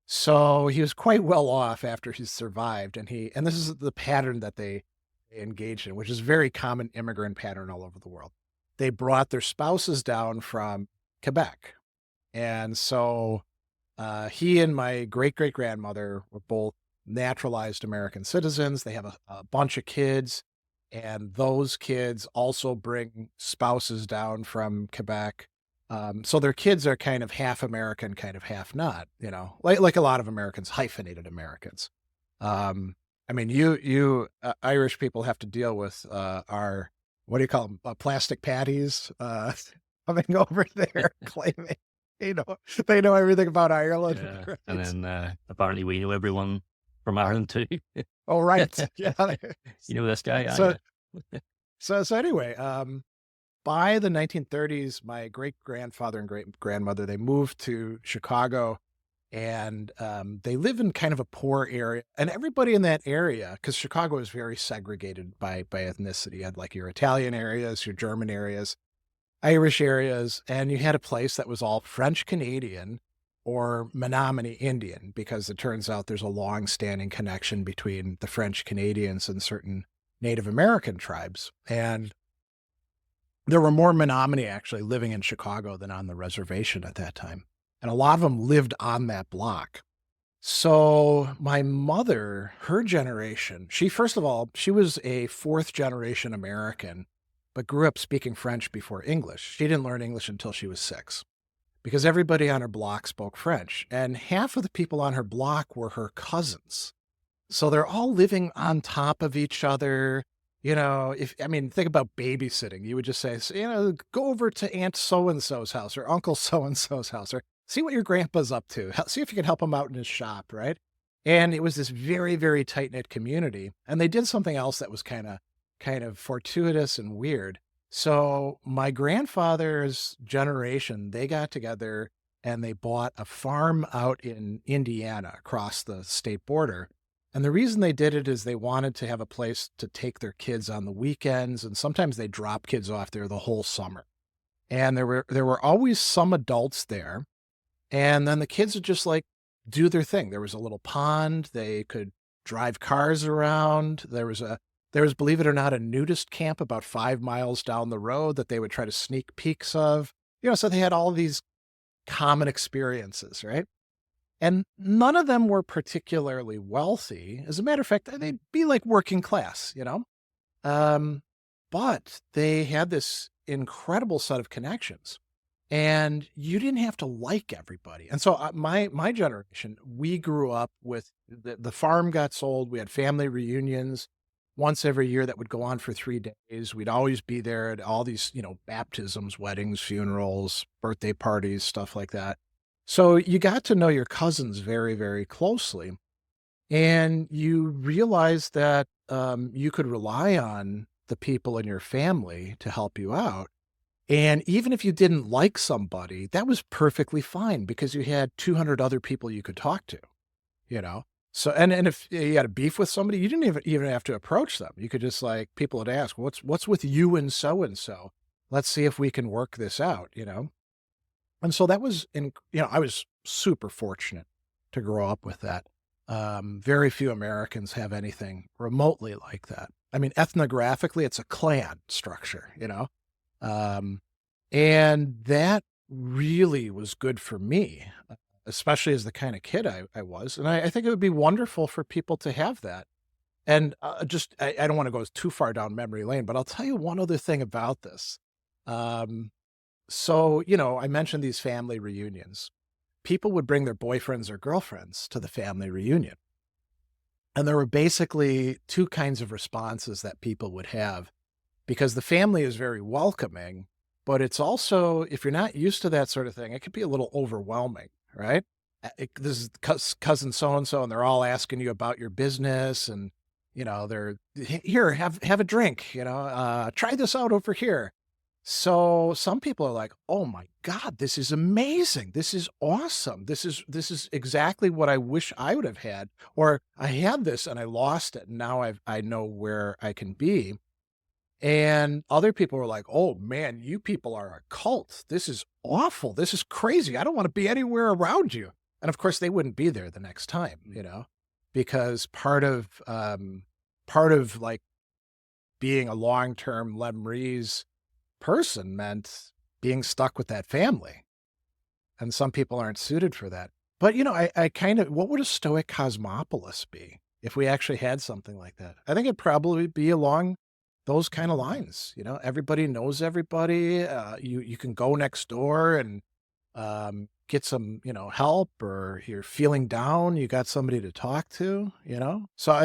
So he was quite well off after he survived, and this is the pattern that they engaged in, which is a very common immigrant pattern all over the world. They brought their spouses down from Quebec. And so he and my great great grandmother were both naturalized American citizens. They have a bunch of kids, and those kids also bring spouses down from Quebec. So their kids are kind of half American, kind of half not, like a lot of Americans, hyphenated Americans. Um, I mean, Irish people have to deal with our, what do you call them, plastic patties coming over there claiming, you know, they know everything about Ireland, Yeah, and right? then apparently we know everyone from Ireland too. Oh, right. Yeah. You know this guy, So, yeah. so anyway, by the 1930s, my great grandfather and great grandmother, they moved to Chicago, and they live in kind of a poor area. And everybody in that area, because Chicago is very segregated by ethnicity, you had like your Italian areas, your German areas, Irish areas, and you had a place that was all French Canadian or Menominee Indian, because it turns out there's a long-standing connection between the French Canadians and certain Native American tribes. And there were more Menominee actually living in Chicago than on the reservation at that time. And a lot of them lived on that block. So my mother, her generation, first of all, she was a fourth generation American, but grew up speaking French before English. She didn't learn English until she was 6 because everybody on her block spoke French. And half of the people on her block were her cousins. So they're all living on top of each other. Think about babysitting. You would just say, go over to Aunt so-and-so's house or Uncle so-and-so's house or see what your grandpa's up to. See if you can help him out in his shop, right? And it was this very, very tight-knit community. And they did something else that was kind of fortuitous and weird. So my grandfather's generation, they got together and they bought a farm out in Indiana across the state border. And the reason they did it is they wanted to have a place to take their kids on the weekends, and sometimes they drop kids off there the whole summer. And there were always some adults there, and then the kids would just like do their thing. There was a little pond, they could drive cars around. There was, believe it or not, a nudist camp about 5 miles down the road that they would try to sneak peeks of. So they had all these common experiences, right? And none of them were particularly wealthy. As a matter of fact, they'd be like working class, but they had this incredible set of connections. And you didn't have to like everybody. And so my generation, we grew up with the farm got sold. We had family reunions once every year that would go on for 3 days. We'd always be there at all these, baptisms, weddings, funerals, birthday parties, stuff like that. So you got to know your cousins very, very closely. And you realized that you could rely on the people in your family to help you out. And even if you didn't like somebody, that was perfectly fine because you had 200 other people you could talk to, you know? So, and if you had a beef with somebody, you didn't even have to approach them. You could just people would ask, what's with you and so? Let's see if we can work this out, And so that was I was super fortunate to grow up with that. Very few Americans have anything remotely like that. I mean, ethnographically, it's a clan structure, and that really was good for me, especially as the kind of kid I was. And I think it would be wonderful for people to have that. And I don't want to go too far down memory lane, but I'll tell you one other thing about this. So, I mentioned these family reunions. People would bring their boyfriends or girlfriends to the family reunion. And there were basically 2 kinds of responses that people would have because the family is very welcoming, but it's also, if you're not used to that sort of thing, it could be a little overwhelming, right? This is cousin so-and-so, and they're all asking you about your business and, they're here, have a drink, try this out over here. So some people are like, "Oh my God, this is amazing. This is awesome. This is exactly what I wish I would have had, or I had this and I lost it. And now I know where I can be." And other people were like, "Oh man, you people are a cult. This is awful. This is crazy. I don't want to be anywhere around you." And of course they wouldn't be there the next time, because part of being a long-term Lemreese person meant being stuck with that family. And some people aren't suited for that. But, I kind of, what would a Stoic cosmopolis be if we actually had something like that? I think it'd probably be along those kind of lines. Everybody knows everybody. You can go next door and get some, help, or you're feeling down. You got somebody to talk to, So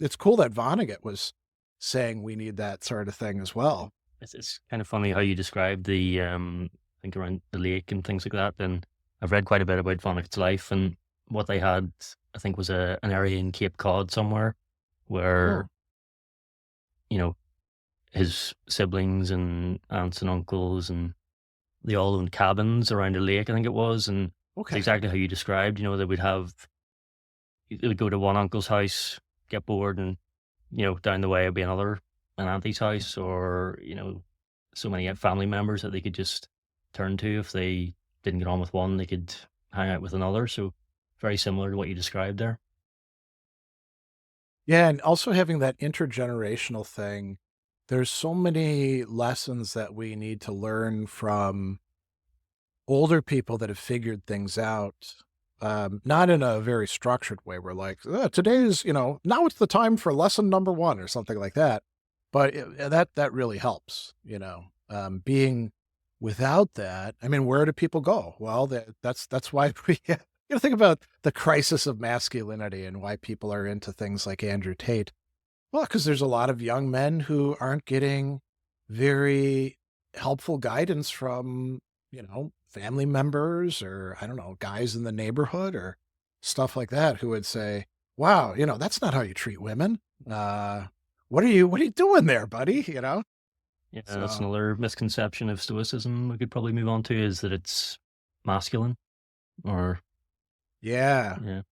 it's cool that Vonnegut was saying we need that sort of thing as well. It's kind of funny how you described the, I think around the lake and things like that. And I've read quite a bit about Vonnegut's life, and what they had, I think, was an area in Cape Cod somewhere where, his siblings and aunts and uncles, and they all owned cabins around a lake, I think it was. And it's Okay. exactly how you described, they would go to one uncle's house, get bored, and, down the way would be an auntie's house, or, so many family members that they could just turn to. If they didn't get on with one, they could hang out with another. So very similar to what you described there. Yeah, and also having that intergenerational thing. there's so many lessons that we need to learn from older people that have figured things out, not in a very structured way. We're like, today's, now it's the time for lesson number one or something like that. But that really helps, being without that. I mean, where do people go? Well, that's why we think about the crisis of masculinity and why people are into things like Andrew Tate. Well, because there's a lot of young men who aren't getting very helpful guidance from, family members or, I don't know, guys in the neighborhood or stuff like that who would say, wow, that's not how you treat women. What are you doing there, buddy? Yeah, that's So, another misconception of Stoicism we could probably move on to, is that it's masculine, or yeah, yeah.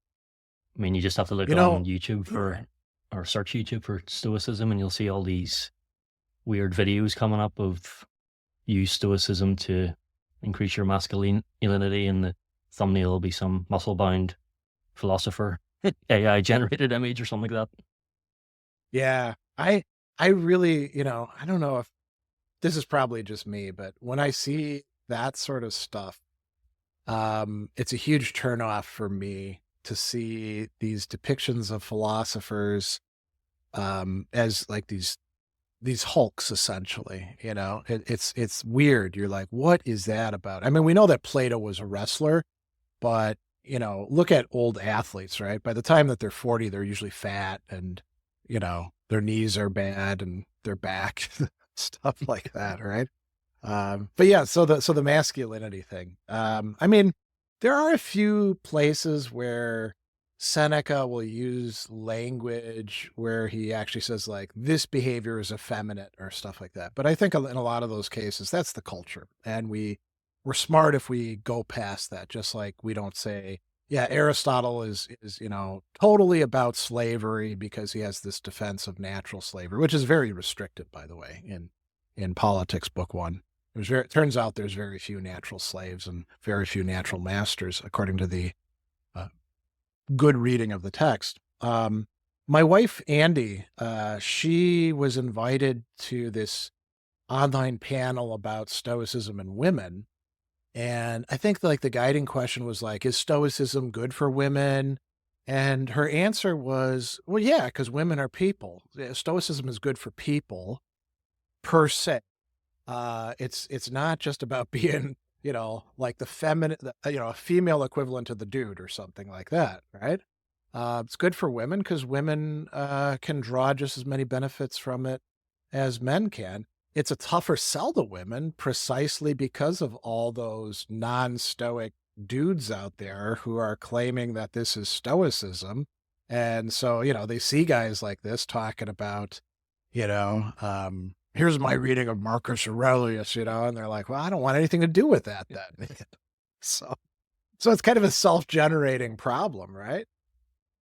I mean, you just have to look you know, on YouTube or search YouTube for Stoicism, and you'll see all these weird videos coming up of use Stoicism to increase your masculinity, and the thumbnail will be some muscle-bound philosopher, AI generated image or something like that. yeah, I really, I don't know if this is probably just me, but when I see that sort of stuff, it's a huge turnoff for me to see these depictions of philosophers as like these hulks, essentially. It's weird. You're like, what is that about? I mean, we know that Plato was a wrestler, but look at old athletes, right? By the time that they're 40, they're usually fat and their knees are bad and their back, stuff like that, right? But yeah, so the masculinity thing. I mean, there are a few places where Seneca will use language where he actually says like this behavior is effeminate or stuff like that. But I think in a lot of those cases, that's the culture, and we're smart if we go past that. Just like we don't say, yeah, Aristotle is totally about slavery because he has this defense of natural slavery, which is very restricted, by the way, in Politics, Book One. It turns out there's very few natural slaves and very few natural masters, according to the uh, good reading of the text. My wife, Andy, she was invited to this online panel about Stoicism and women. And I think like the guiding question was like, is Stoicism good for women? And her answer was, well, yeah, because women are people. Stoicism is good for people per se. It's not just about being, like the feminine, a female equivalent to the dude or something like that, right? It's good for women because women can draw just as many benefits from it as men can. It's a tougher sell to women precisely because of all those non-stoic dudes out there who are claiming that this is stoicism. And so, they see guys like this talking about, here's my reading of Marcus Aurelius, and they're like, well, I don't want anything to do with that then. So, so it's kind of a self-generating problem, right?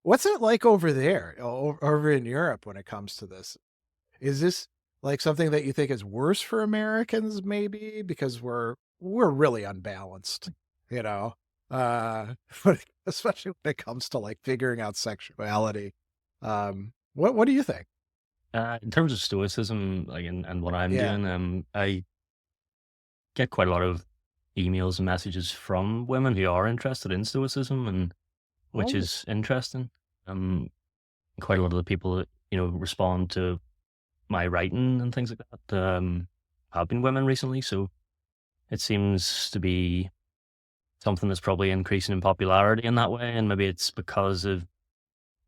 What's it like over there, over in Europe when it comes to this? Is this like something that you think is worse for Americans maybe because we're really unbalanced, you know? Uh, especially when it comes to like figuring out sexuality. What do you think? In terms of Stoicism, like, and what I'm Yeah. doing, I get quite a lot of emails and messages from women who are interested in Stoicism, and which Oh, is interesting. Um, Quite a lot of the people that respond to my writing and things like that have been women recently, so it seems to be something that's probably increasing in popularity in that way, and maybe it's because of,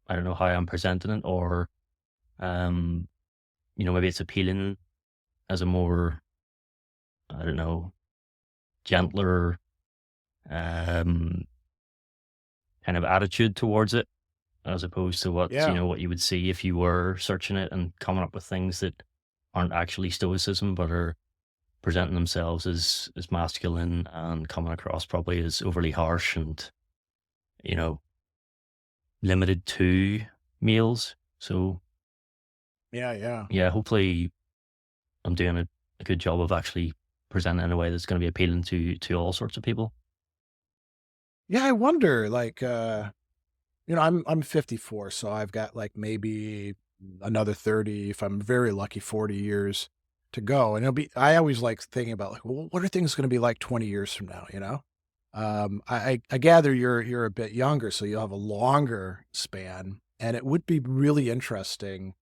I don't know, how I'm presenting it, or um, maybe it's appealing as a more, I don't know, gentler um, kind of attitude towards it, as opposed to yeah. what you would see if you were searching it and coming up with things that aren't actually stoicism, but are presenting themselves as masculine and coming across probably as overly harsh and you know limited to males. So Yeah, yeah. yeah, hopefully I'm doing a good job of actually presenting in a way that's going to be appealing to all sorts of people. Yeah, I wonder like I'm 54, so I've got like maybe another 30, if I'm very lucky, 40 years to go. And I always like thinking about like, well, what are things going to be like 20 years from now? I gather you're a bit younger, so you'll have a longer span, and it would be really interesting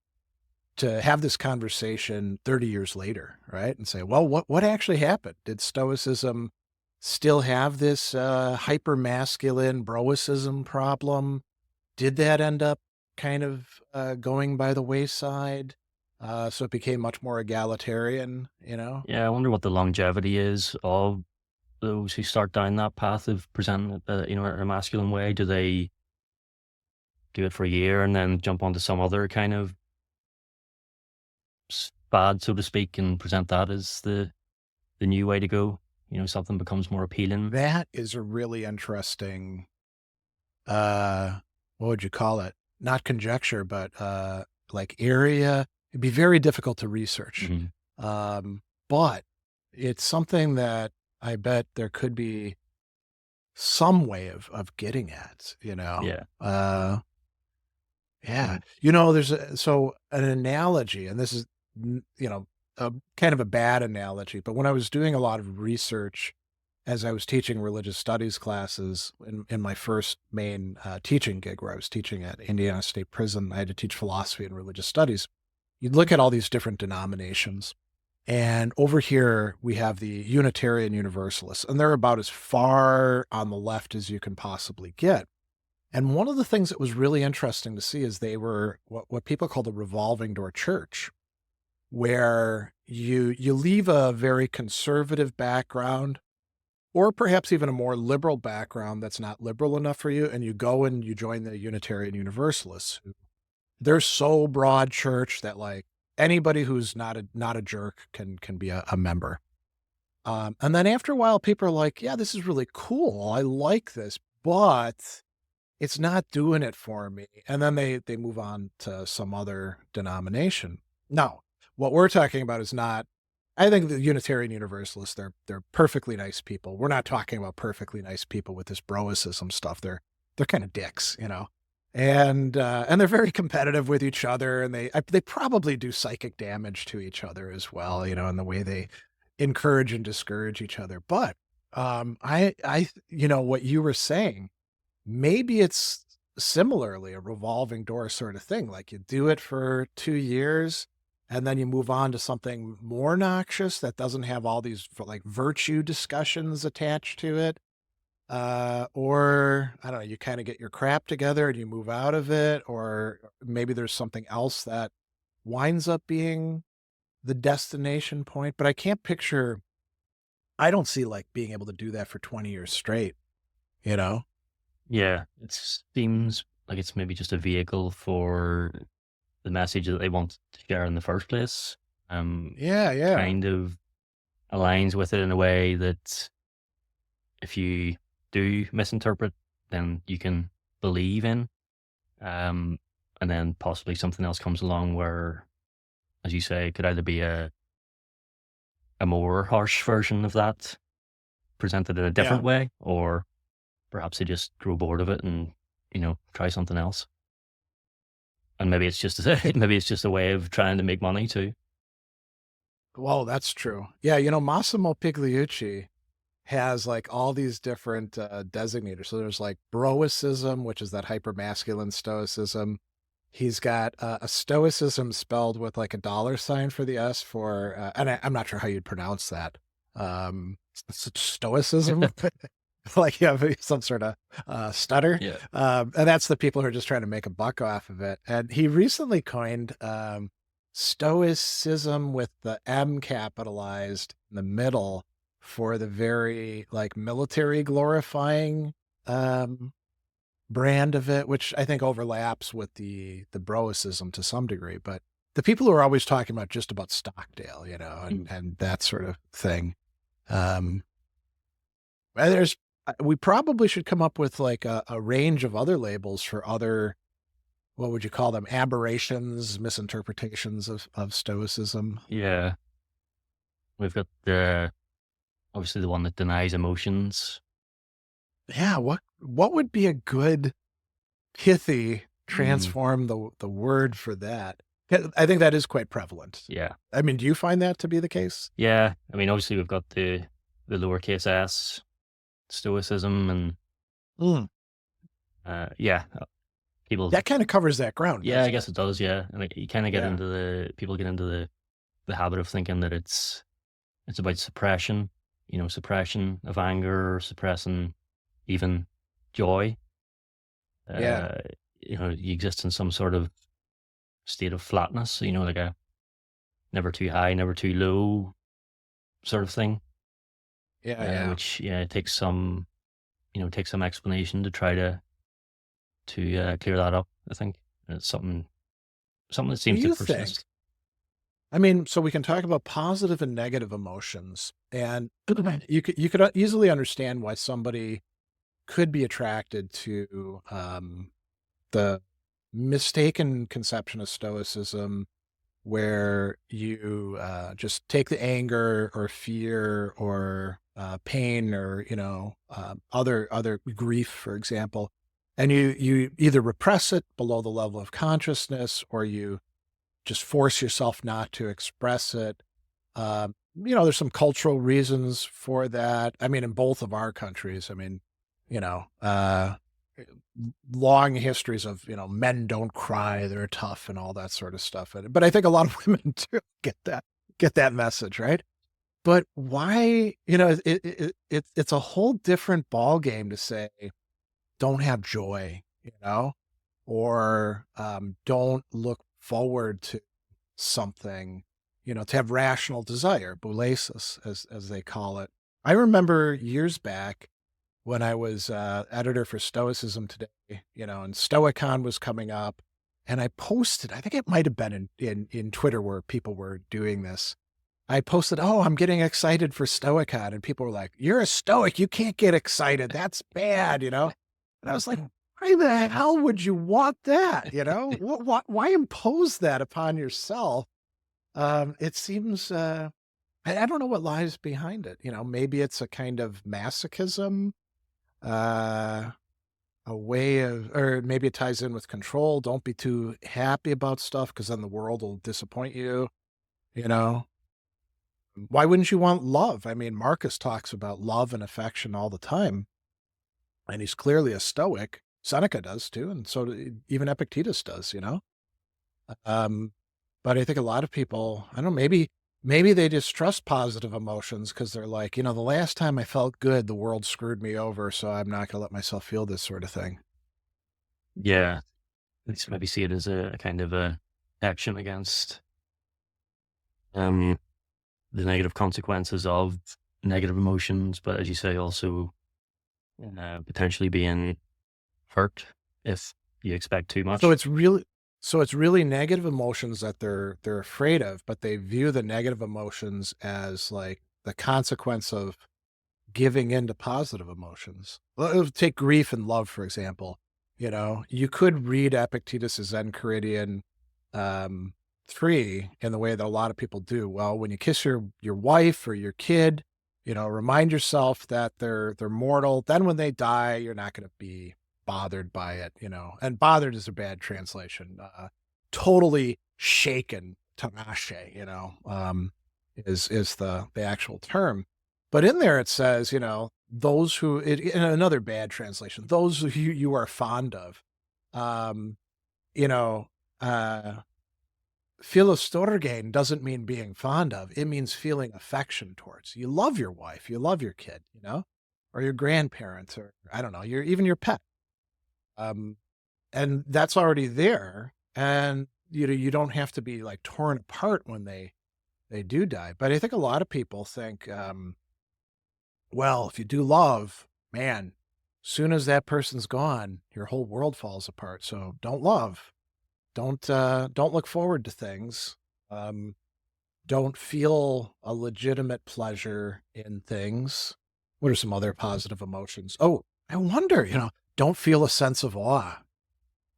to have this conversation 30 years later, right? And say, well, what actually happened? Did Stoicism still have this hyper masculine broicism problem? Did that end up kind of going by the wayside? So it became much more egalitarian, you know? Yeah, I wonder what the longevity is of those who start down that path of presenting it, in a masculine way. Do they do it for a year and then jump onto some other kind of fad, so to speak, and present that as the new way to go? Something becomes more appealing. That is a really interesting, uh, what would you call it? Not conjecture, but like area. It'd be very difficult to research. Hmm. But it's something that I bet there could be some way of getting at, you know? Yeah. Yeah. Mm. There's an analogy, and this is, a kind of a bad analogy, but when I was doing a lot of research as I was teaching religious studies classes in my first main teaching gig where I was teaching at Indiana State Prison, I had to teach philosophy and religious studies. You'd look at all these different denominations. And over here, we have the Unitarian Universalists, and they're about as far on the left as you can possibly get. And one of the things that was really interesting to see is they were what people call the revolving door church, where you leave a very conservative background or perhaps even a more liberal background that's not liberal enough for you, and you go and you join the Unitarian Universalists. They're so broad church that like anybody who's not a jerk can be a member. And then after a while, people are like, "Yeah, this is really cool. I like this, but it's not doing it for me." And then they move on to some other denomination. No, what we're talking about is not. I think the Unitarian Universalists, they're perfectly nice people. We're not talking about perfectly nice people with this broicism stuff. They're kind of dicks, and they're very competitive with each other, and they probably do psychic damage to each other as well, in the way they encourage and discourage each other. But what you were saying, maybe it's similarly a revolving door sort of thing. Like you do it for 2 years and then you move on to something more noxious that doesn't have all these like virtue discussions attached to it. Or I don't know, you kind of get your crap together and you move out of it, or maybe there's something else that winds up being the destination point. But I don't see like being able to do that for 20 years straight, you know? Yeah, it seems like it's maybe just a vehicle for the message that they want to share in the first place. Yeah, yeah. Kind of aligns with it in a way that if you do misinterpret, then you can believe in. And then possibly something else comes along where, as you say, it could either be a more harsh version of that presented in a Yeah. different way, or perhaps they just grow bored of it and, try something else. And maybe it's just maybe it's just a way of trying to make money too. Well, that's true. Yeah, Massimo Pigliucci has like all these different designators. So there's like broicism, which is that hypermasculine stoicism. He's got a stoicism spelled with like a dollar sign for the S for, and I'm not sure how you'd pronounce that. Stoicism, like you have some sort of stutter. Yeah. And that's the people who are just trying to make a buck off of it. And he recently coined stoicism with the M capitalized in the middle for the very like military glorifying brand of it, which I think overlaps with the broicism to some degree. But the people who are always talking about just about Stockdale, and that sort of thing. Um, we probably should come up with like a range of other labels for other, what would you call them? Aberrations, misinterpretations of Stoicism. Yeah. We've got obviously the one that denies emotions. Yeah, what would be a good pithy Mm, transform the word for that? I think that is quite prevalent. Yeah. I mean, do you find that to be the case? Yeah. I mean, obviously we've got the lowercase s, Stoicism, and Mm. yeah, people. That kind of covers that ground, Yeah, I doesn't guess it? it does. Yeah, and like, you kind of get Yeah. into people get into the habit of thinking that it's about suppression, suppression of anger, or suppressing even joy. Yeah. Uh, you exist in some sort of state of flatness, like a never too high, never too low sort of thing. Yeah. Yeah. Which takes some explanation to try to clear that up. I think and it's something that What do seems to you think? persist. I mean, so we can talk about positive and negative emotions, and you could easily understand why somebody could be attracted to the mistaken conception of Stoicism, where you just take the anger or fear or pain or other grief, for example, and you either repress it below the level of consciousness or you just force yourself not to express it. There's some cultural reasons for that. I mean, in both of our countries, I mean, you know, uh, long histories of, men don't cry, they're tough and all that sort of stuff. But I think a lot of women do get that message, right? But why, it's a whole different ball game to say, don't have joy, or don't look forward to something, to have rational desire, boulesis, as they call it. I remember years back when I was editor for Stoicism Today, and Stoicon was coming up, and I posted. I think it might have been in Twitter where people were doing this. I posted, "Oh, I'm getting excited for Stoicon," and people were like, "You're a Stoic. You can't get excited. That's bad," And I was like, why the hell would you want that? Why impose that upon yourself? It seems, I don't know what lies behind it. Maybe it's a kind of masochism, uh, a way of, or maybe it ties in with control. Don't be too happy about stuff because then the world will disappoint you. You know, why wouldn't you want love? I mean, Marcus talks about love and affection all the time, and he's clearly a Stoic. Seneca does too, and even Epictetus does. Um, but I think a lot of people, I don't know, maybe they distrust positive emotions because they're like, the last time I felt good, the world screwed me over, so I'm not gonna let myself feel this sort of thing. Yeah, let's maybe see it as a kind of a action against um the negative consequences of negative emotions, but as you say, also potentially being hurt if you expect too much. So it's really negative emotions that they're afraid of, but they view the negative emotions as like the consequence of giving in to positive emotions. Take grief and love, for example. You could read Epictetus's Enchiridion um, 3 in the way that a lot of people do. Well, when you kiss your wife or your kid, remind yourself that they're mortal. Then when they die, you're not going to be bothered by it. And bothered is a bad translation. Totally shaken, tanashe, is the actual term. But in there it says, those who, in another bad translation, those who you are fond of, um, you know, uh, philostorgein doesn't mean being fond of. It means feeling affection towards. You love your wife, you love your kid, or your grandparents, or I don't know, even your pet. Um, and that's already there. And, you don't have to be like torn apart when they do die. But I think a lot of people think, well, if you do love, man, soon as that person's gone, your whole world falls apart. So don't love. Don't look forward to things. Um, don't feel a legitimate pleasure in things. What are some other positive emotions? Oh, I wonder, don't feel a sense of awe,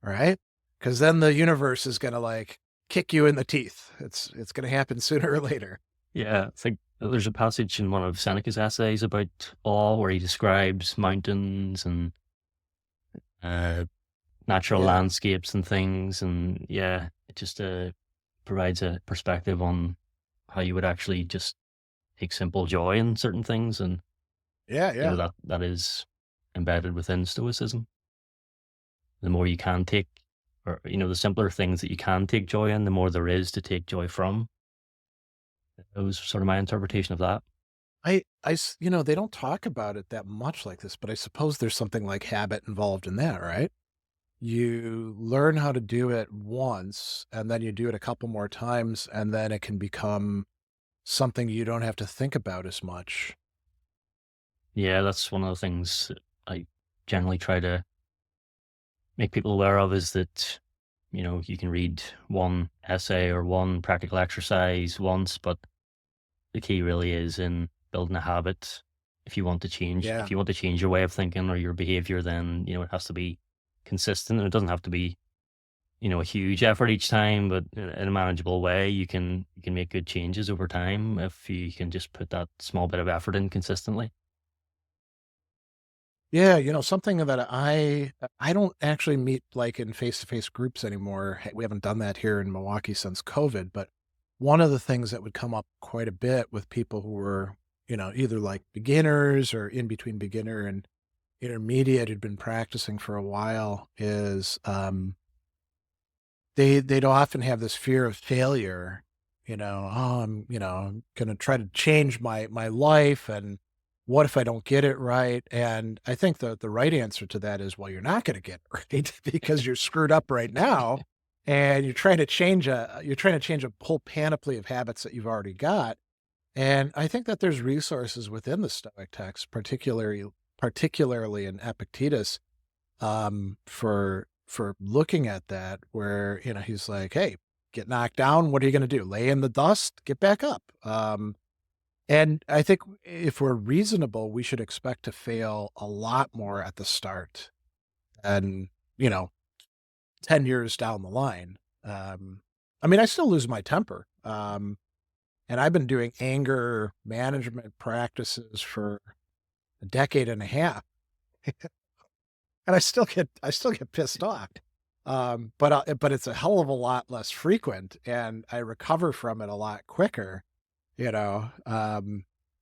right? Because then the universe is gonna like kick you in the teeth. It's gonna happen sooner or later. Yeah, I think there's a passage in one of Seneca's essays about awe where he describes mountains and uh, natural Yeah. landscapes and things, and yeah, it just provides a perspective on how you would actually just take simple joy in certain things, and Yeah. that is embedded within Stoicism. The more you can take, or the simpler things that you can take joy in, the more there is to take joy from. That was sort of my interpretation of that. They don't talk about it that much like this, but I suppose there's something like habit involved in that, right? You learn how to do it once, and then you do it a couple more times, and then it can become something you don't have to think about as much. Yeah, that's one of the things that I generally try to make people aware of, is that, you can read one essay or one practical exercise once, but the key really is in building a habit. If you want to change, Yeah. if you want to change your way of thinking or your behavior, then, it has to be consistent, and it doesn't have to be, a huge effort each time, but in a manageable way. You can make good changes over time if you can just put that small bit of effort in consistently. Yeah, something that I don't actually meet like in face-to-face groups anymore. We haven't done that here in Milwaukee since COVID, but one of the things that would come up quite a bit with people who were, either like beginners or in between beginner and intermediate, who'd been practicing for a while, is they'd often have this fear of failure. Oh, I'm gonna try to change my life, and what if I don't get it right? And I think the right answer to that is, well, you're not gonna get it right because you're screwed up right now, and you're trying to change a whole panoply of habits that you've already got. And I think that there's resources within the Stoic text, particularly in Epictetus, for looking at that, where, he's like, "Hey, get knocked down, what are you gonna do? Lay in the dust? Get back up." And I think if we're reasonable, we should expect to fail a lot more at the start than, you know, 10 years down the line. I mean, I still lose my temper, and I've been doing anger management practices for a decade and a half, and I still get pissed off. But it's a hell of a lot less frequent, and I recover from it a lot quicker, you know,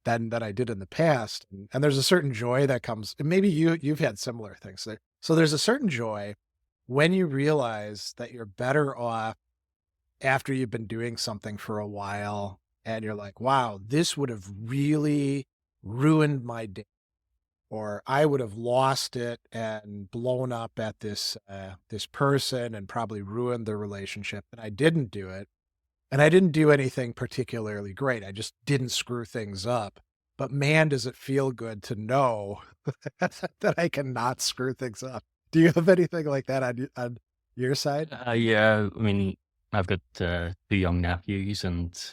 than I did in the past. And there's a certain joy that comes, and maybe you've had similar things there. So there's a certain joy when you realize that you're better off after you've been doing something for a while, and you're like, wow, this would have really ruined my day, or I would have lost it and blown up at this person and probably ruined the relationship. And I didn't do it. And I didn't do anything particularly great. I just didn't screw things up. But man, does it feel good to know that I cannot screw things up. Do you have anything like that on your side? Yeah, I mean, I've got two young nephews, and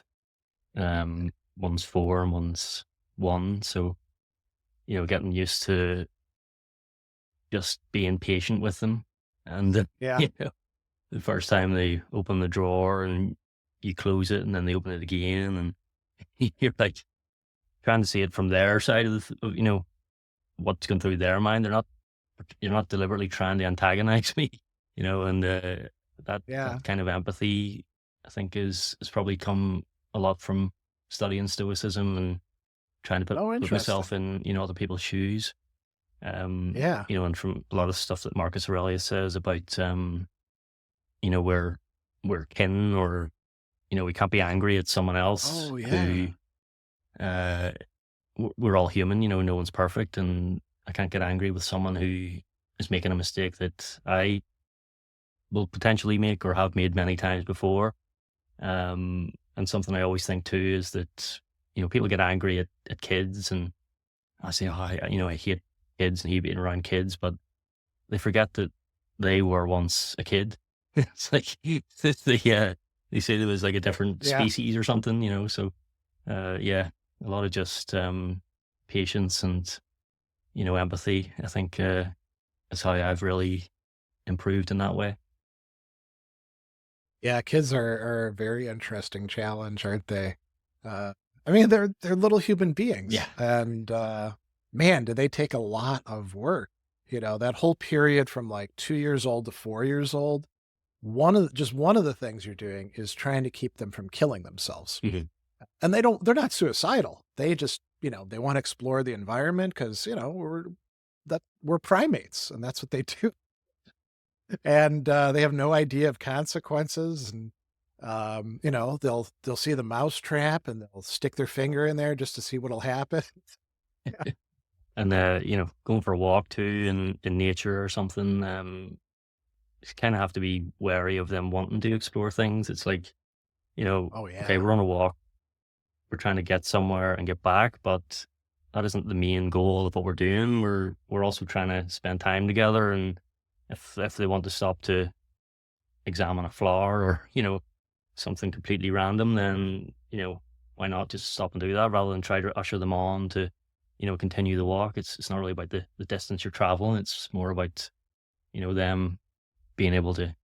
one's 4 and one's 1. So, getting used to just being patient with them. And, Yeah. the first time they open the drawer and you close it and then they open it again, and you're like trying to see it from their side of what's going through their mind. You're not deliberately trying to antagonize me, and that Yeah. kind of empathy, I think, is probably come a lot from studying Stoicism and trying to Oh, put interesting. myself in, other people's shoes. Yeah. And from a lot of stuff that Marcus Aurelius says about, we're kin, or, we can't be angry at someone else Oh, who, yeah. uh, we're all human, no one's perfect, and I can't get angry with someone who is making a mistake that I will potentially make or have made many times before. And something I always think too is that, people get angry at kids, and I say, oh, I hate kids and hate being around kids, but they forget that they were once a kid. It's like they say there was like a different Yeah. species or something, so yeah, a lot of just patience and, empathy, I think, is how I've really improved in that way. Yeah. Kids are a very interesting challenge, aren't they? Uh, I mean, they're little human beings, Yeah. and man, do they take a lot of work. That whole period from like 2 years old to 4 years old. just one of the things you're doing is trying to keep them from killing themselves. Mhm. And they're not suicidal. They just, they want to explore the environment because, we're primates and that's what they do. And they have no idea of consequences. And, they'll see the mouse trap and they'll stick their finger in there just to see what'll happen. And going for a walk too in nature or something. You kind of have to be wary of them wanting to explore things. It's like, Oh, okay, yeah. we're on a walk, we're trying to get somewhere and get back, but that isn't the main goal of what we're doing. We're also trying to spend time together, and if they want to stop to examine a flower or something completely random, then why not just stop and do that rather than try to usher them on to continue the walk. It's not really about the distance you're traveling. It's more about them being able to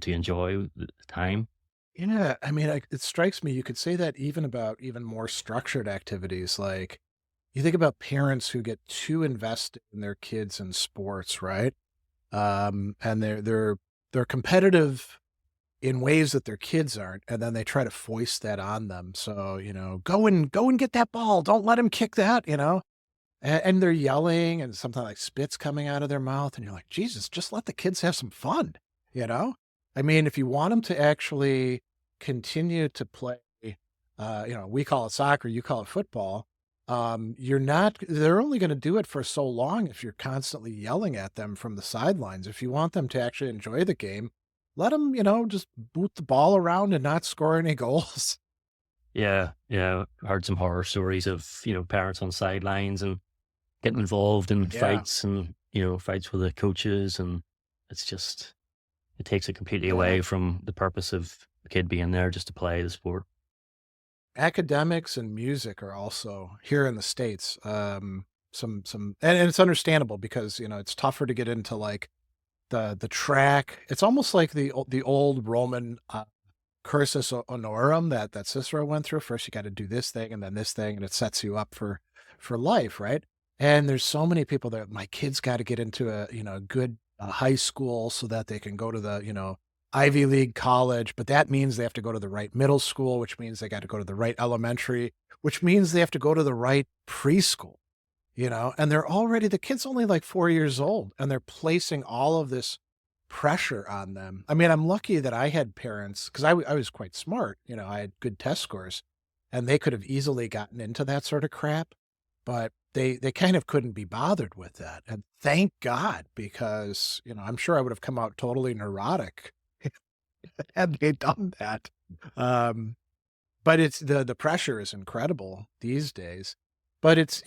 enjoy the time. Yeah. I mean, it strikes me, you could say that even about even more structured activities. Like you think about parents who get too invested in their kids in sports, right? And they're competitive in ways that their kids aren't, and then they try to foist that on them. So, go and get that ball. Don't let him kick that, And they're yelling and something like spit's coming out of their mouth, and you're like, Jesus, just let the kids have some fun, you know? I mean, if you want them to actually continue to play, we call it soccer, you call it football. They're only going to do it for so long if you're constantly yelling at them from the sidelines. If you want them to actually enjoy the game, let them, just boot the ball around and not score any goals. Yeah, yeah. I heard some horror stories of parents on sidelines and getting involved in Yeah. fights and fights with the coaches, and it's just it takes it completely Yeah. away from the purpose of the kid being there just to play the sport. Academics and music are also here in the States, and it's understandable because, it's tougher to get into, like, the track. It's almost like the old Roman, cursus honorum that Cicero went through. First, you gotta do this thing and then this thing, and it sets you up for life, right? And there's so many people that, "My kids gotta get into a good, high school so that they can go to the, Ivy League college, but that means they have to go to the right middle school, which means they gotta go to the right elementary, which means they have to go to the right preschool." And the kid's only like 4 years old, and they're placing all of this pressure on them. I mean, I'm lucky that I had parents 'cause I was quite smart, I had good test scores, and they could have easily gotten into that sort of crap, but they kind of couldn't be bothered with that, and thank God, because, I'm sure I would have come out totally neurotic had they done that. Um but it's the pressure is incredible these days. But it's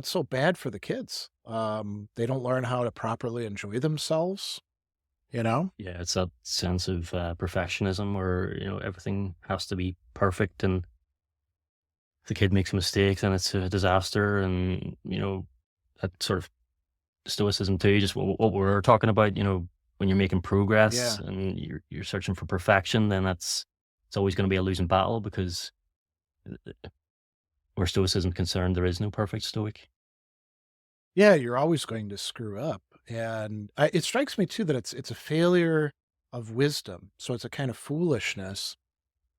so bad for the kids. They don't learn how to properly enjoy themselves, you know? Yeah, it's that sense of perfectionism where everything has to be perfect, and if the kid makes mistakes and it's a disaster, and that sort of stoicism too, just what we're talking about. When you're making progress Yeah. and you're searching for perfection, then it's always going to be a losing battle because where stoicism is concerned, there is no perfect stoic. Yeah, you're always going to screw up. And it strikes me too that it's a failure of wisdom. So it's a kind of foolishness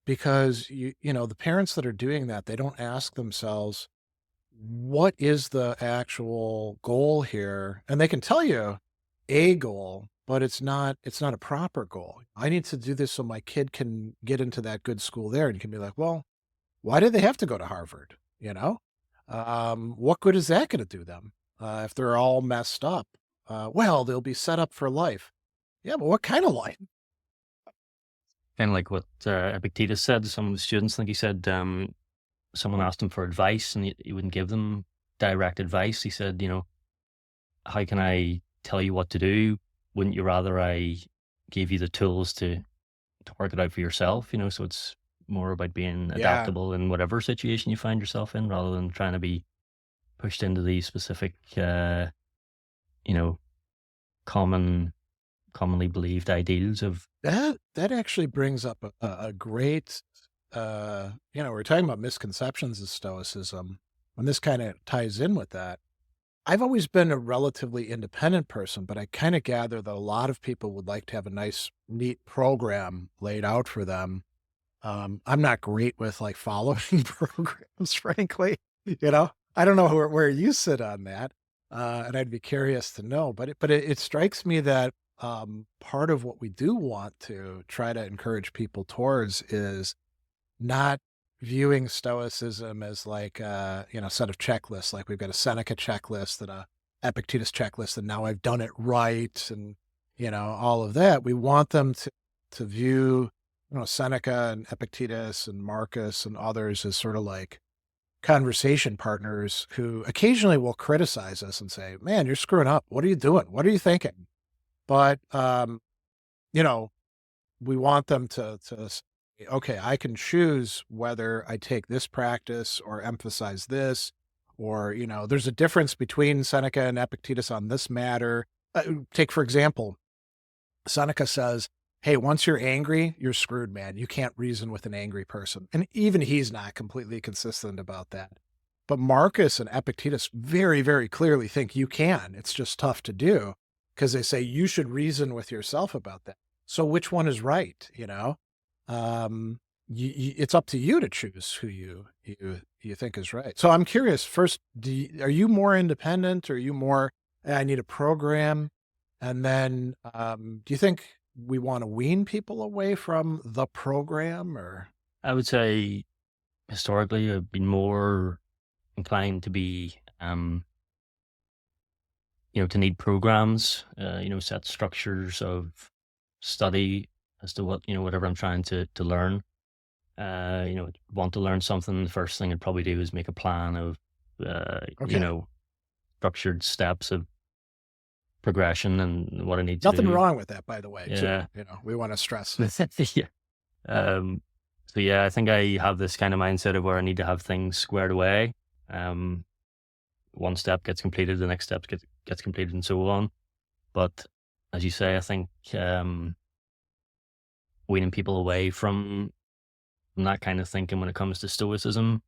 because the parents that are doing that, they don't ask themselves, what is the actual goal here? And they can tell you a goal, but it's not a proper goal. I need to do this so my kid can get into that good school there. And you can be like, well, why do they have to go to Harvard? What good is that going to do them if they're all messed up? Well, they'll be set up for life. Yeah, but what kind of life? Kind of like what Epictetus said to some of the students. I think he said someone asked him for advice and he wouldn't give them direct advice. He said, how can I tell you what to do? Wouldn't you rather I gave you the tools to work it out for yourself? So it's more about being Yeah. adaptable in whatever situation you find yourself in rather than trying to be pushed into these specific, you know, common, commonly believed ideals of, That actually brings up a great, we're talking about misconceptions of Stoicism, and this kind of ties in with that. I've always been a relatively independent person, but I kind of gather that a lot of people would like to have a nice, neat program laid out for them. I'm not great with like following programs, frankly. I don't know where you sit on that, and I'd be curious to know. But it strikes me that part of what we do want to try to encourage people towards is not viewing Stoicism as like a, set of checklists. Like we've got a Seneca checklist and a Epictetus checklist, and now I've done it right, and all of that. We want them to view, Seneca and Epictetus and Marcus and others as sort of like conversation partners who occasionally will criticize us and say, "Man, you're screwing up. What are you doing? What are you thinking?" But you know, we want them to say, okay, I can choose whether I take this practice or emphasize this, or there's a difference between Seneca and Epictetus on this matter. Take for example, Seneca says, "Hey, once you're angry, you're screwed, man. You can't reason with an angry person," and even he's not completely consistent about that. But Marcus and Epictetus very, very clearly think you can. It's just tough to do because they say you should reason with yourself about that. So which one is right? Um, it's up to you to choose who you think is right. So I'm curious. First, are you more independent? Or are you more? I need a program, and then do you think we want to wean people away from the program, or? I would say historically I've been more inclined to be, to need programs, set structures of study as to whatever I'm trying to learn. Want to learn something, the first thing I'd probably do is make a plan of, Okay. structured steps of progression and what I need to Nothing do. wrong with that, by the way, too. Yeah. We want to stress. Yeah. Um, so yeah, I think I have this kind of mindset of where I need to have things squared away. Um, One step gets completed, the next step gets completed, and so on. But as you say, I think weaning people away from that kind of thinking when it comes to Stoicism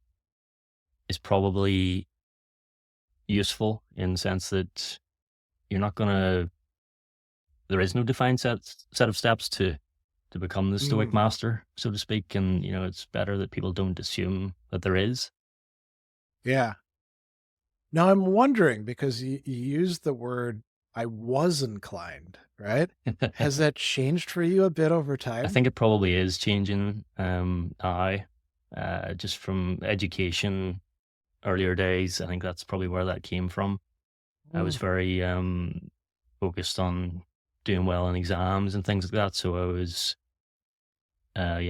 is probably useful in the sense that you're not gonna. There is no defined set of steps to become the Stoic Mm, master, so to speak, and it's better that people don't assume that there is. yeah. Now I'm wondering, because you used the word "I was inclined," right? Has that changed for you a bit over I time? think it probably is changing now, just from education earlier days. I think that's probably where that came from. I was Mm, very focused on doing well in exams and things like that. So I was,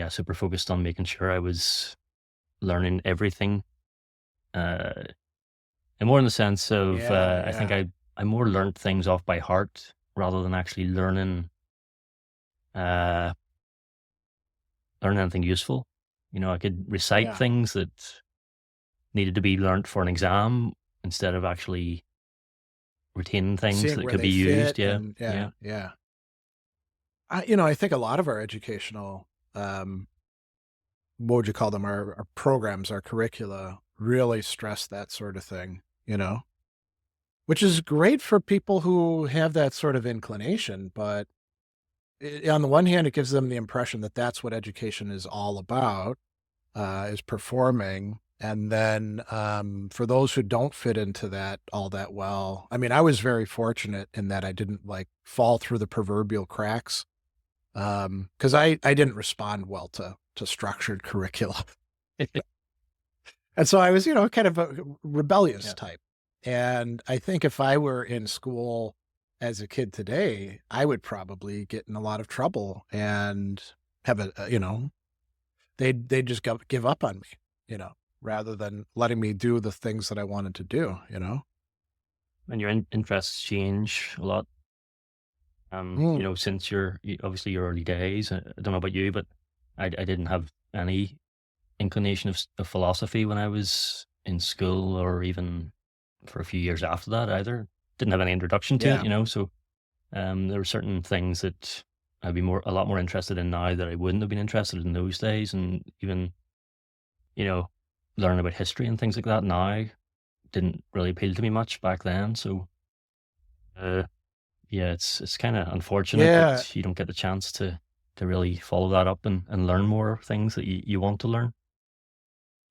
super focused on making sure I was learning everything. Uh, and more in the sense of, yeah, I think yeah, I more learned things off by heart rather than actually uh, learn anything useful. I could recite yeah. things that needed to be learnt for an exam instead of actually retaining things Seeing that where could they be used. fit, Yeah, and yeah, yeah. yeah. I think a lot of our educational, what would you call them? Our programs, our curricula really stress that sort of thing, which is great for people who have that sort of inclination. But on the one hand, it gives them the impression that that's what education is all about, is performing. And then for those who don't fit into that all that well, I mean, I was very fortunate in that I didn't like fall through the proverbial cracks, because I didn't respond well to structured curricula. And so I was, kind of a rebellious Yeah. type. And I think if I were in school as a kid today, I would probably get in a lot of trouble and have they'd just give up on me, you know, rather than letting me do the things that I wanted to do. And your interests change a lot. Mm, Since obviously your early days. I don't know about you, but I didn't have any inclination of philosophy when I was in school, or even for a few years after that either. Didn't have any introduction to it, yeah. So there were certain things that I'd be a lot more interested in now that I wouldn't have been interested in those days, and even you know learning about history and things like that now didn't really appeal to me much back then. So uh, yeah, it's kind of unfortunate Yeah, that you don't get the chance to really follow that up and learn more things that you want to learn.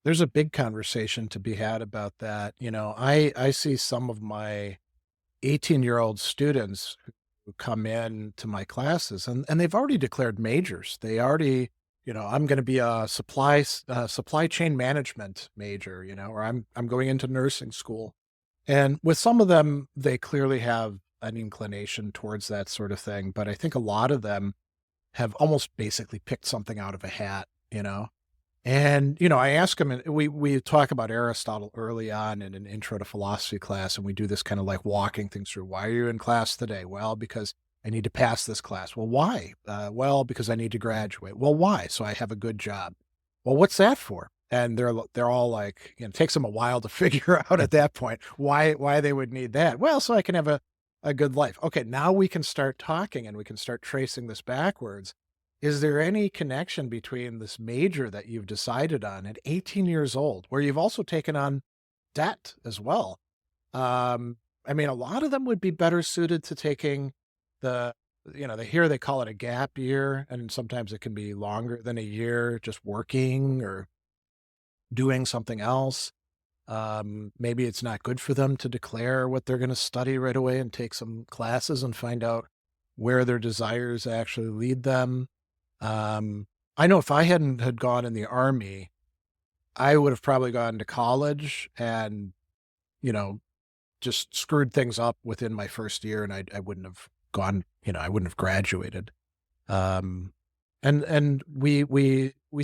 there's a big conversation to be had about that. I see some of my 18-year-old students who come in to my classes and they've already declared majors. They already, I'm going to be a supply chain management major, or I'm going into nursing school. And with some of them, they clearly have an inclination towards that sort of thing. But I think a lot of them have almost basically picked something out of a hat. And, I ask them, and we talk about Aristotle early on in an intro to philosophy class, and we do this kind of like walking things through. Why are you in class today? Well, because I need to pass this class. Well, why? Well, because I need to graduate. Well, why? So I have a good job. Well, what's that for? And they're all like, it takes them a while to figure out at that point why they would need that. Well, so I can have a good life. Okay, now we can start talking and we can start tracing this backwards. Is there any connection between this major that you've decided on at 18 years old, where you've also taken on debt as well? I mean, a lot of them would be better suited to taking the, here they call it a gap year, and sometimes it can be longer than a year, just working or doing something else. Maybe it's not good for them to declare what they're going to study right away and take some classes and find out where their desires actually lead them. I know if I hadn't had gone in the army, I would have probably gone to college and, you know, just screwed things up within my first year and I wouldn't have gone, I wouldn't have graduated. Um, and we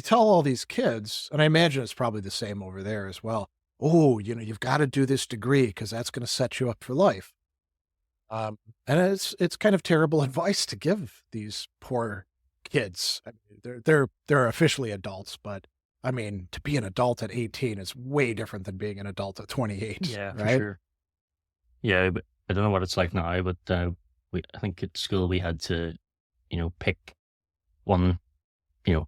tell all these kids, and I imagine it's probably the same over there as well. Oh, you've got to do this degree because that's going to set you up for life. Um, and it's kind of terrible advice to give these poor kids. I mean, they're officially adults, but I mean, to be an adult at 18 is way different than being an adult at 28, Yeah, for right? sure. Yeah, but I don't know what it's like now, but I think at school we had to, pick one, you know,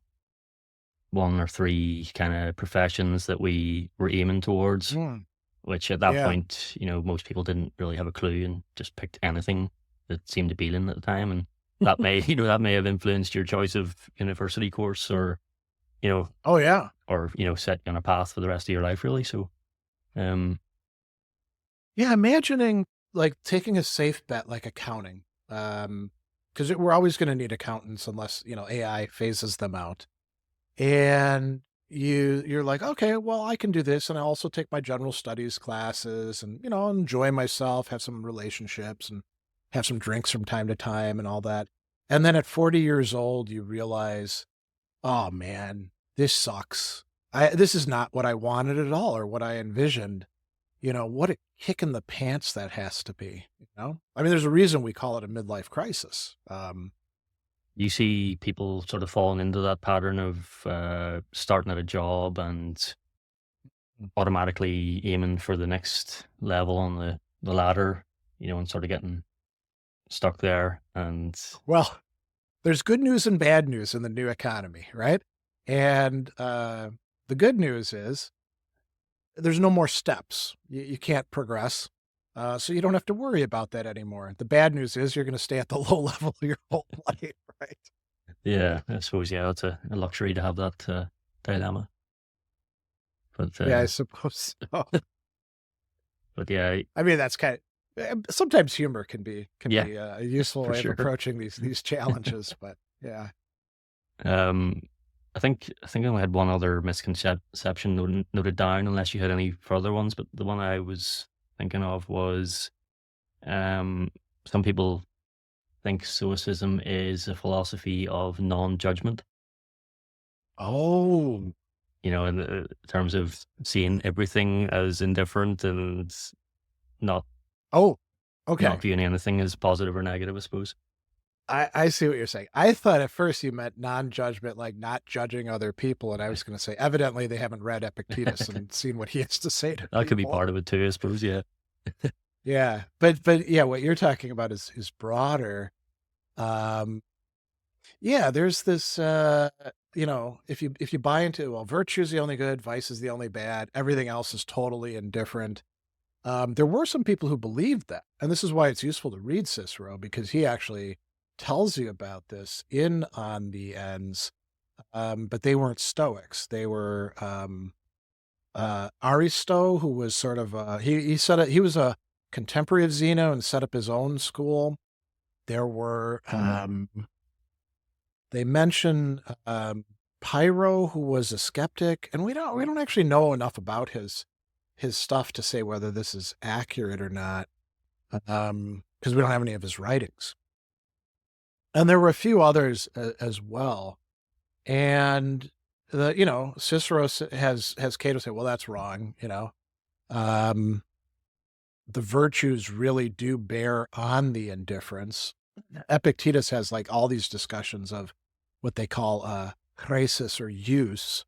one or three kind of professions that we were aiming towards, Mm, which at that yeah. point, most people didn't really have a clue and just picked anything that seemed appealing at the time. And that may, that may have influenced your choice of university course or, you know, Oh yeah. set you on a path for the rest of your life, really. So, um, Yeah, imagining like taking a safe bet like accounting. Because we're always going to need accountants unless, AI phases them out. And you're like, okay, well, I can do this. And I also take my general studies classes and, enjoy myself, have some relationships and have some drinks from time to time and all that. And then at 40 years old, you realize, oh man, this sucks. This is not what I wanted at all or what I envisioned. What a kick in the pants that has to be. I mean, there's a reason we call it a midlife crisis. you see people sort of falling into that pattern of starting at a job and automatically aiming for the next level on the ladder, and sort of getting stuck there. And Well, there's good news and bad news in the new economy, right? And the good news is there's no more steps. You can't progress. So you don't have to worry about that anymore. The bad news is you're going to stay at the low level your whole life, right? yeah, I suppose, yeah, it's a luxury to have that dilemma. But Yeah, I suppose so. but yeah, I mean, that's sometimes humor can be yeah, a useful for way of sure. approaching these challenges, but yeah. Um, I think I only had one other misconception noted down, unless you had any further ones. But the one I was thinking of was, um, some people think Stoicism is a philosophy of non-judgment. Oh, In the terms of seeing everything as indifferent and not oh, not okay. viewing anything as positive or negative, I suppose. I see what you're saying. I thought at first you meant non-judgment, like not judging other people, and I was going to say, evidently they haven't read Epictetus and seen what he has to say to That could be people. part of it too, I suppose. Yeah. Yeah, but yeah, what you're talking about is broader. Um, yeah, there's this, if you buy into, well, virtue is the only good, vice is the only bad, everything else is totally indifferent. There were some people who believed that. And this is why it's useful to read Cicero, because he actually tells you about this in On the Ends. But they weren't Stoics. They were Aristo, who was sort of he was a contemporary of Zeno and set up his own school. There were they mention Pyrrho, who was a skeptic, and we don't actually know enough about his stuff to say whether this is accurate or not, because we don't have any of his writings. And there were a few others as well. And Cicero has Cato say, well, that's wrong. The virtues really do bear on the indifference. Epictetus has like all these discussions of what they call chresis, or use.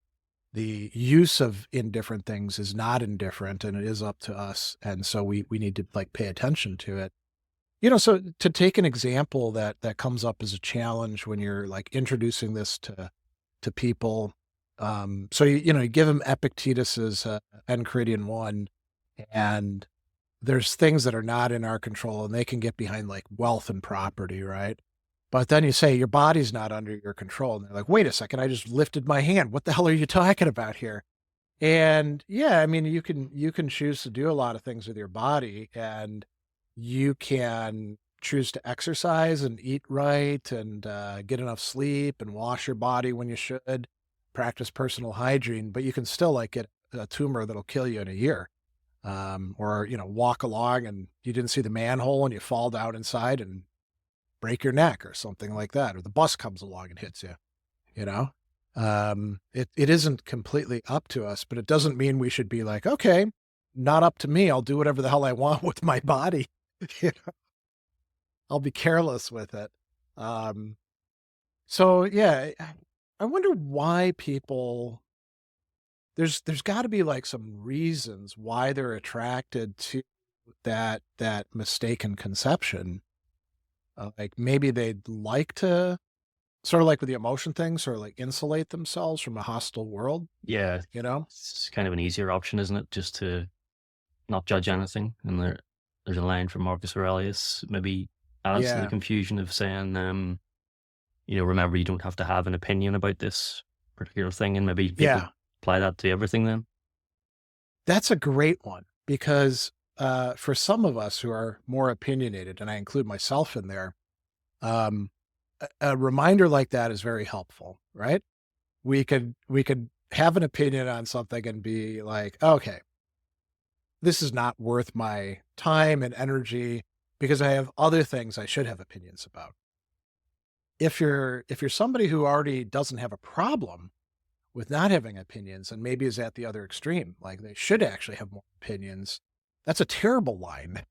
The use of indifferent things is not indifferent, and it is up to us. And so we need to like pay attention to it. So to take an example that comes up as a challenge when you're like introducing this to people. So you give them Epictetus's Enchiridion 1, and there's things that are not in our control, and they can get behind like wealth and property, right? But then you say your body's not under your control, and they're like, wait a second, I just lifted my hand. What the hell are you talking about here? And yeah, I mean, you can choose to do a lot of things with your body, and you can choose to exercise and eat right and get enough sleep and wash your body when you should, practice personal hygiene, but you can still like get a tumor that'll kill you in a year. Or, walk along and you didn't see the manhole and you fall down inside and break your neck or something like that, or the bus comes along and hits you, you know? It isn't completely up to us, but it doesn't mean we should be like, okay, not up to me. I'll do whatever the hell I want with my body. I'll be careless with it. So yeah, I wonder why people, there's got to be like some reasons why they're attracted to that mistaken conception. Like maybe they'd like to sort of like with the emotion thing, sort of like insulate themselves from a hostile world, Yeah, it's kind of an easier option, isn't it? Just to not judge anything. And there's a line from Marcus Aurelius, maybe adds to the Yeah. confusion of saying, remember, you don't have to have an opinion about this particular thing, and maybe people Yeah. apply that to everything then. That's a great one because for some of us who are more opinionated, and I include myself in there, um, a reminder like that is very helpful, right? We could have an opinion on something and be like, okay, this is not worth my time and energy because I have other things I should have opinions about. If you're somebody who already doesn't have a problem with not having opinions and maybe is at the other extreme, like they should actually have more opinions, that's a terrible line.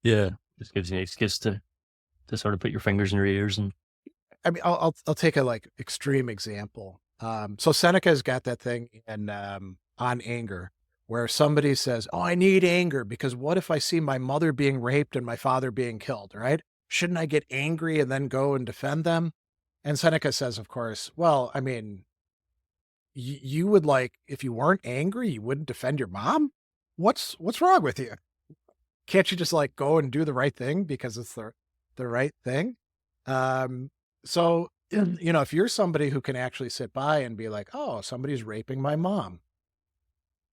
Yeah, just gives you an excuse to sort of put your fingers in your ears and I mean, I'll take a like extreme example. So Seneca's got that thing in on anger, where somebody says, "Oh, I need anger because what if I see my mother being raped and my father being killed? Right? Shouldn't I get angry and then go and defend them?" And Seneca says, of course, well, I mean, you would like if you weren't angry, you wouldn't defend your mom. What's wrong with you? Can't you just like go and do the right thing because it's the right thing? Um, so if you're somebody who can actually sit by and be like, oh, somebody's raping my mom,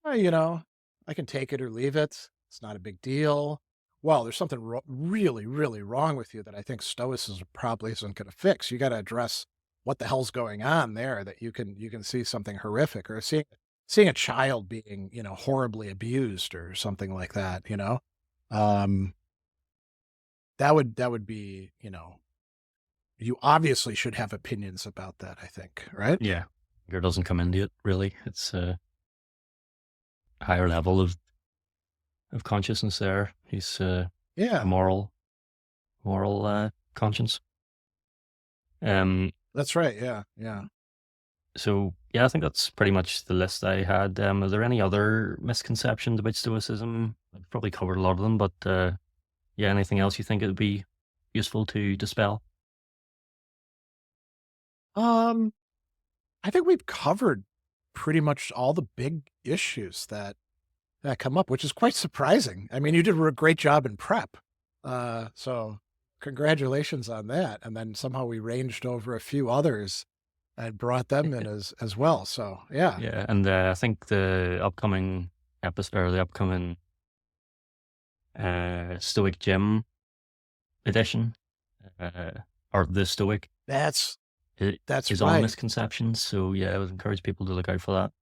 well, I can take it or leave it. It's not a big deal. Well, there's something really, really wrong with you that I think Stoicism probably isn't going to fix. You got to address what the hell's going on there. That you can see something horrific, or seeing a child being horribly abused or something like that. Um, that would be you obviously should have opinions about that. I think, right? yeah, anger doesn't come into it really. It's a higher level of consciousness there. He's a Yeah, moral conscience. that's right. Yeah, yeah. So yeah, I think that's pretty much the list I had. Are there any other misconceptions about Stoicism? I've probably covered a lot of them, but yeah, anything else you think it would be useful to dispel? Um, I think we've covered pretty much all the big issues that that come up, which is quite surprising. I mean, you did a great job in prep. So congratulations on that. And then somehow we ranged over a few others and brought them in as well. So yeah. Yeah, and I think the upcoming episode or the upcoming Stoic Gym edition, uh, or the Stoic, That's it that's is on right. misconceptions. So yeah, I would encourage people to look out for that.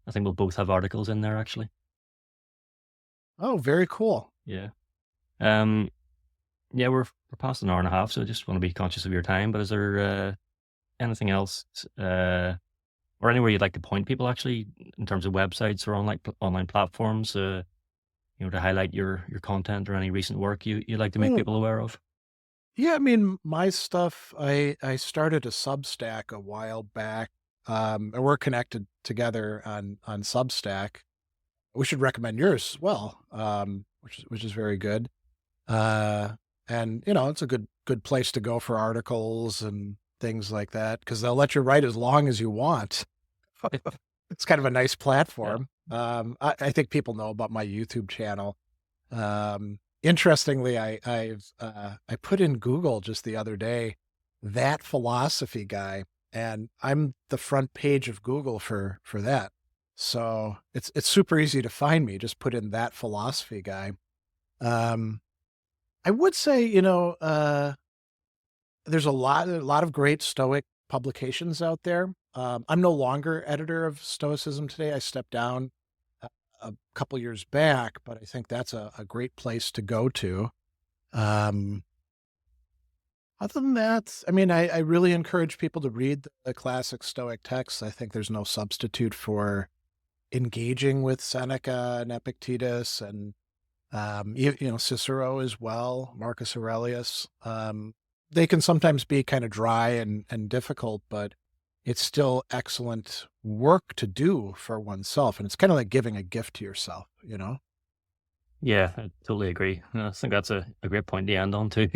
I think we'll both have articles in there actually. Oh, very cool. Yeah. Um. Yeah, we're past an hour and a half, so I just want to be conscious of your time. But is there anything else, or anywhere you'd like to point people actually in terms of websites or online platforms, to highlight your content or any recent work you'd like to make Mm, people aware of? Yeah, I mean, my stuff, I started a Substack a while back. And we're connected together on Substack. We should recommend yours as well, which is very good. Uh, and it's a good place to go for articles and things like that because they'll let you write as long as you want. It's kind of a nice Yeah. platform. I think people know about my YouTube channel. Interestingly, I put in Google just the other day, that philosophy guy, and I'm the front page of Google for that. So it's super easy to find me. Just put in that philosophy guy. Um, I would say, there's a lot of great Stoic publications out there. I'm no longer editor of Stoicism today. I stepped down a couple years back, but I think that's a great place to go to. Um, Other than that, I mean, I really encourage people to read the classic Stoic texts. I think there's no substitute for engaging with Seneca and Epictetus and Cicero as well, Marcus Aurelius. They can sometimes be kind of dry and difficult, but it's still excellent work to do for oneself. And it's kind of like giving a gift to yourself, you know? Yeah, I totally agree. I think that's a great point to end on too.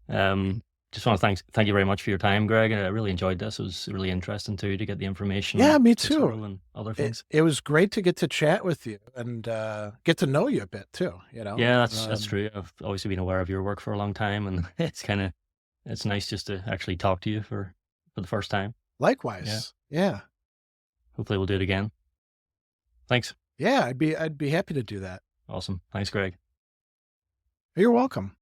Um, just want to thank you very much for your time, Greg. I really enjoyed this. It was really interesting too to get the information Yeah, on me too. Cicero and other It, things. it was great to get to chat with you and get to know you a bit too, you know? Yeah, that's true. I've always been aware of your work for a long time, and it's nice just to actually talk to you for the first time. Yeah, Likewise. Yeah. hopefully we'll do it again. Thanks. Yeah, I'd be happy to do that. Awesome. Thanks, Greg. You're welcome.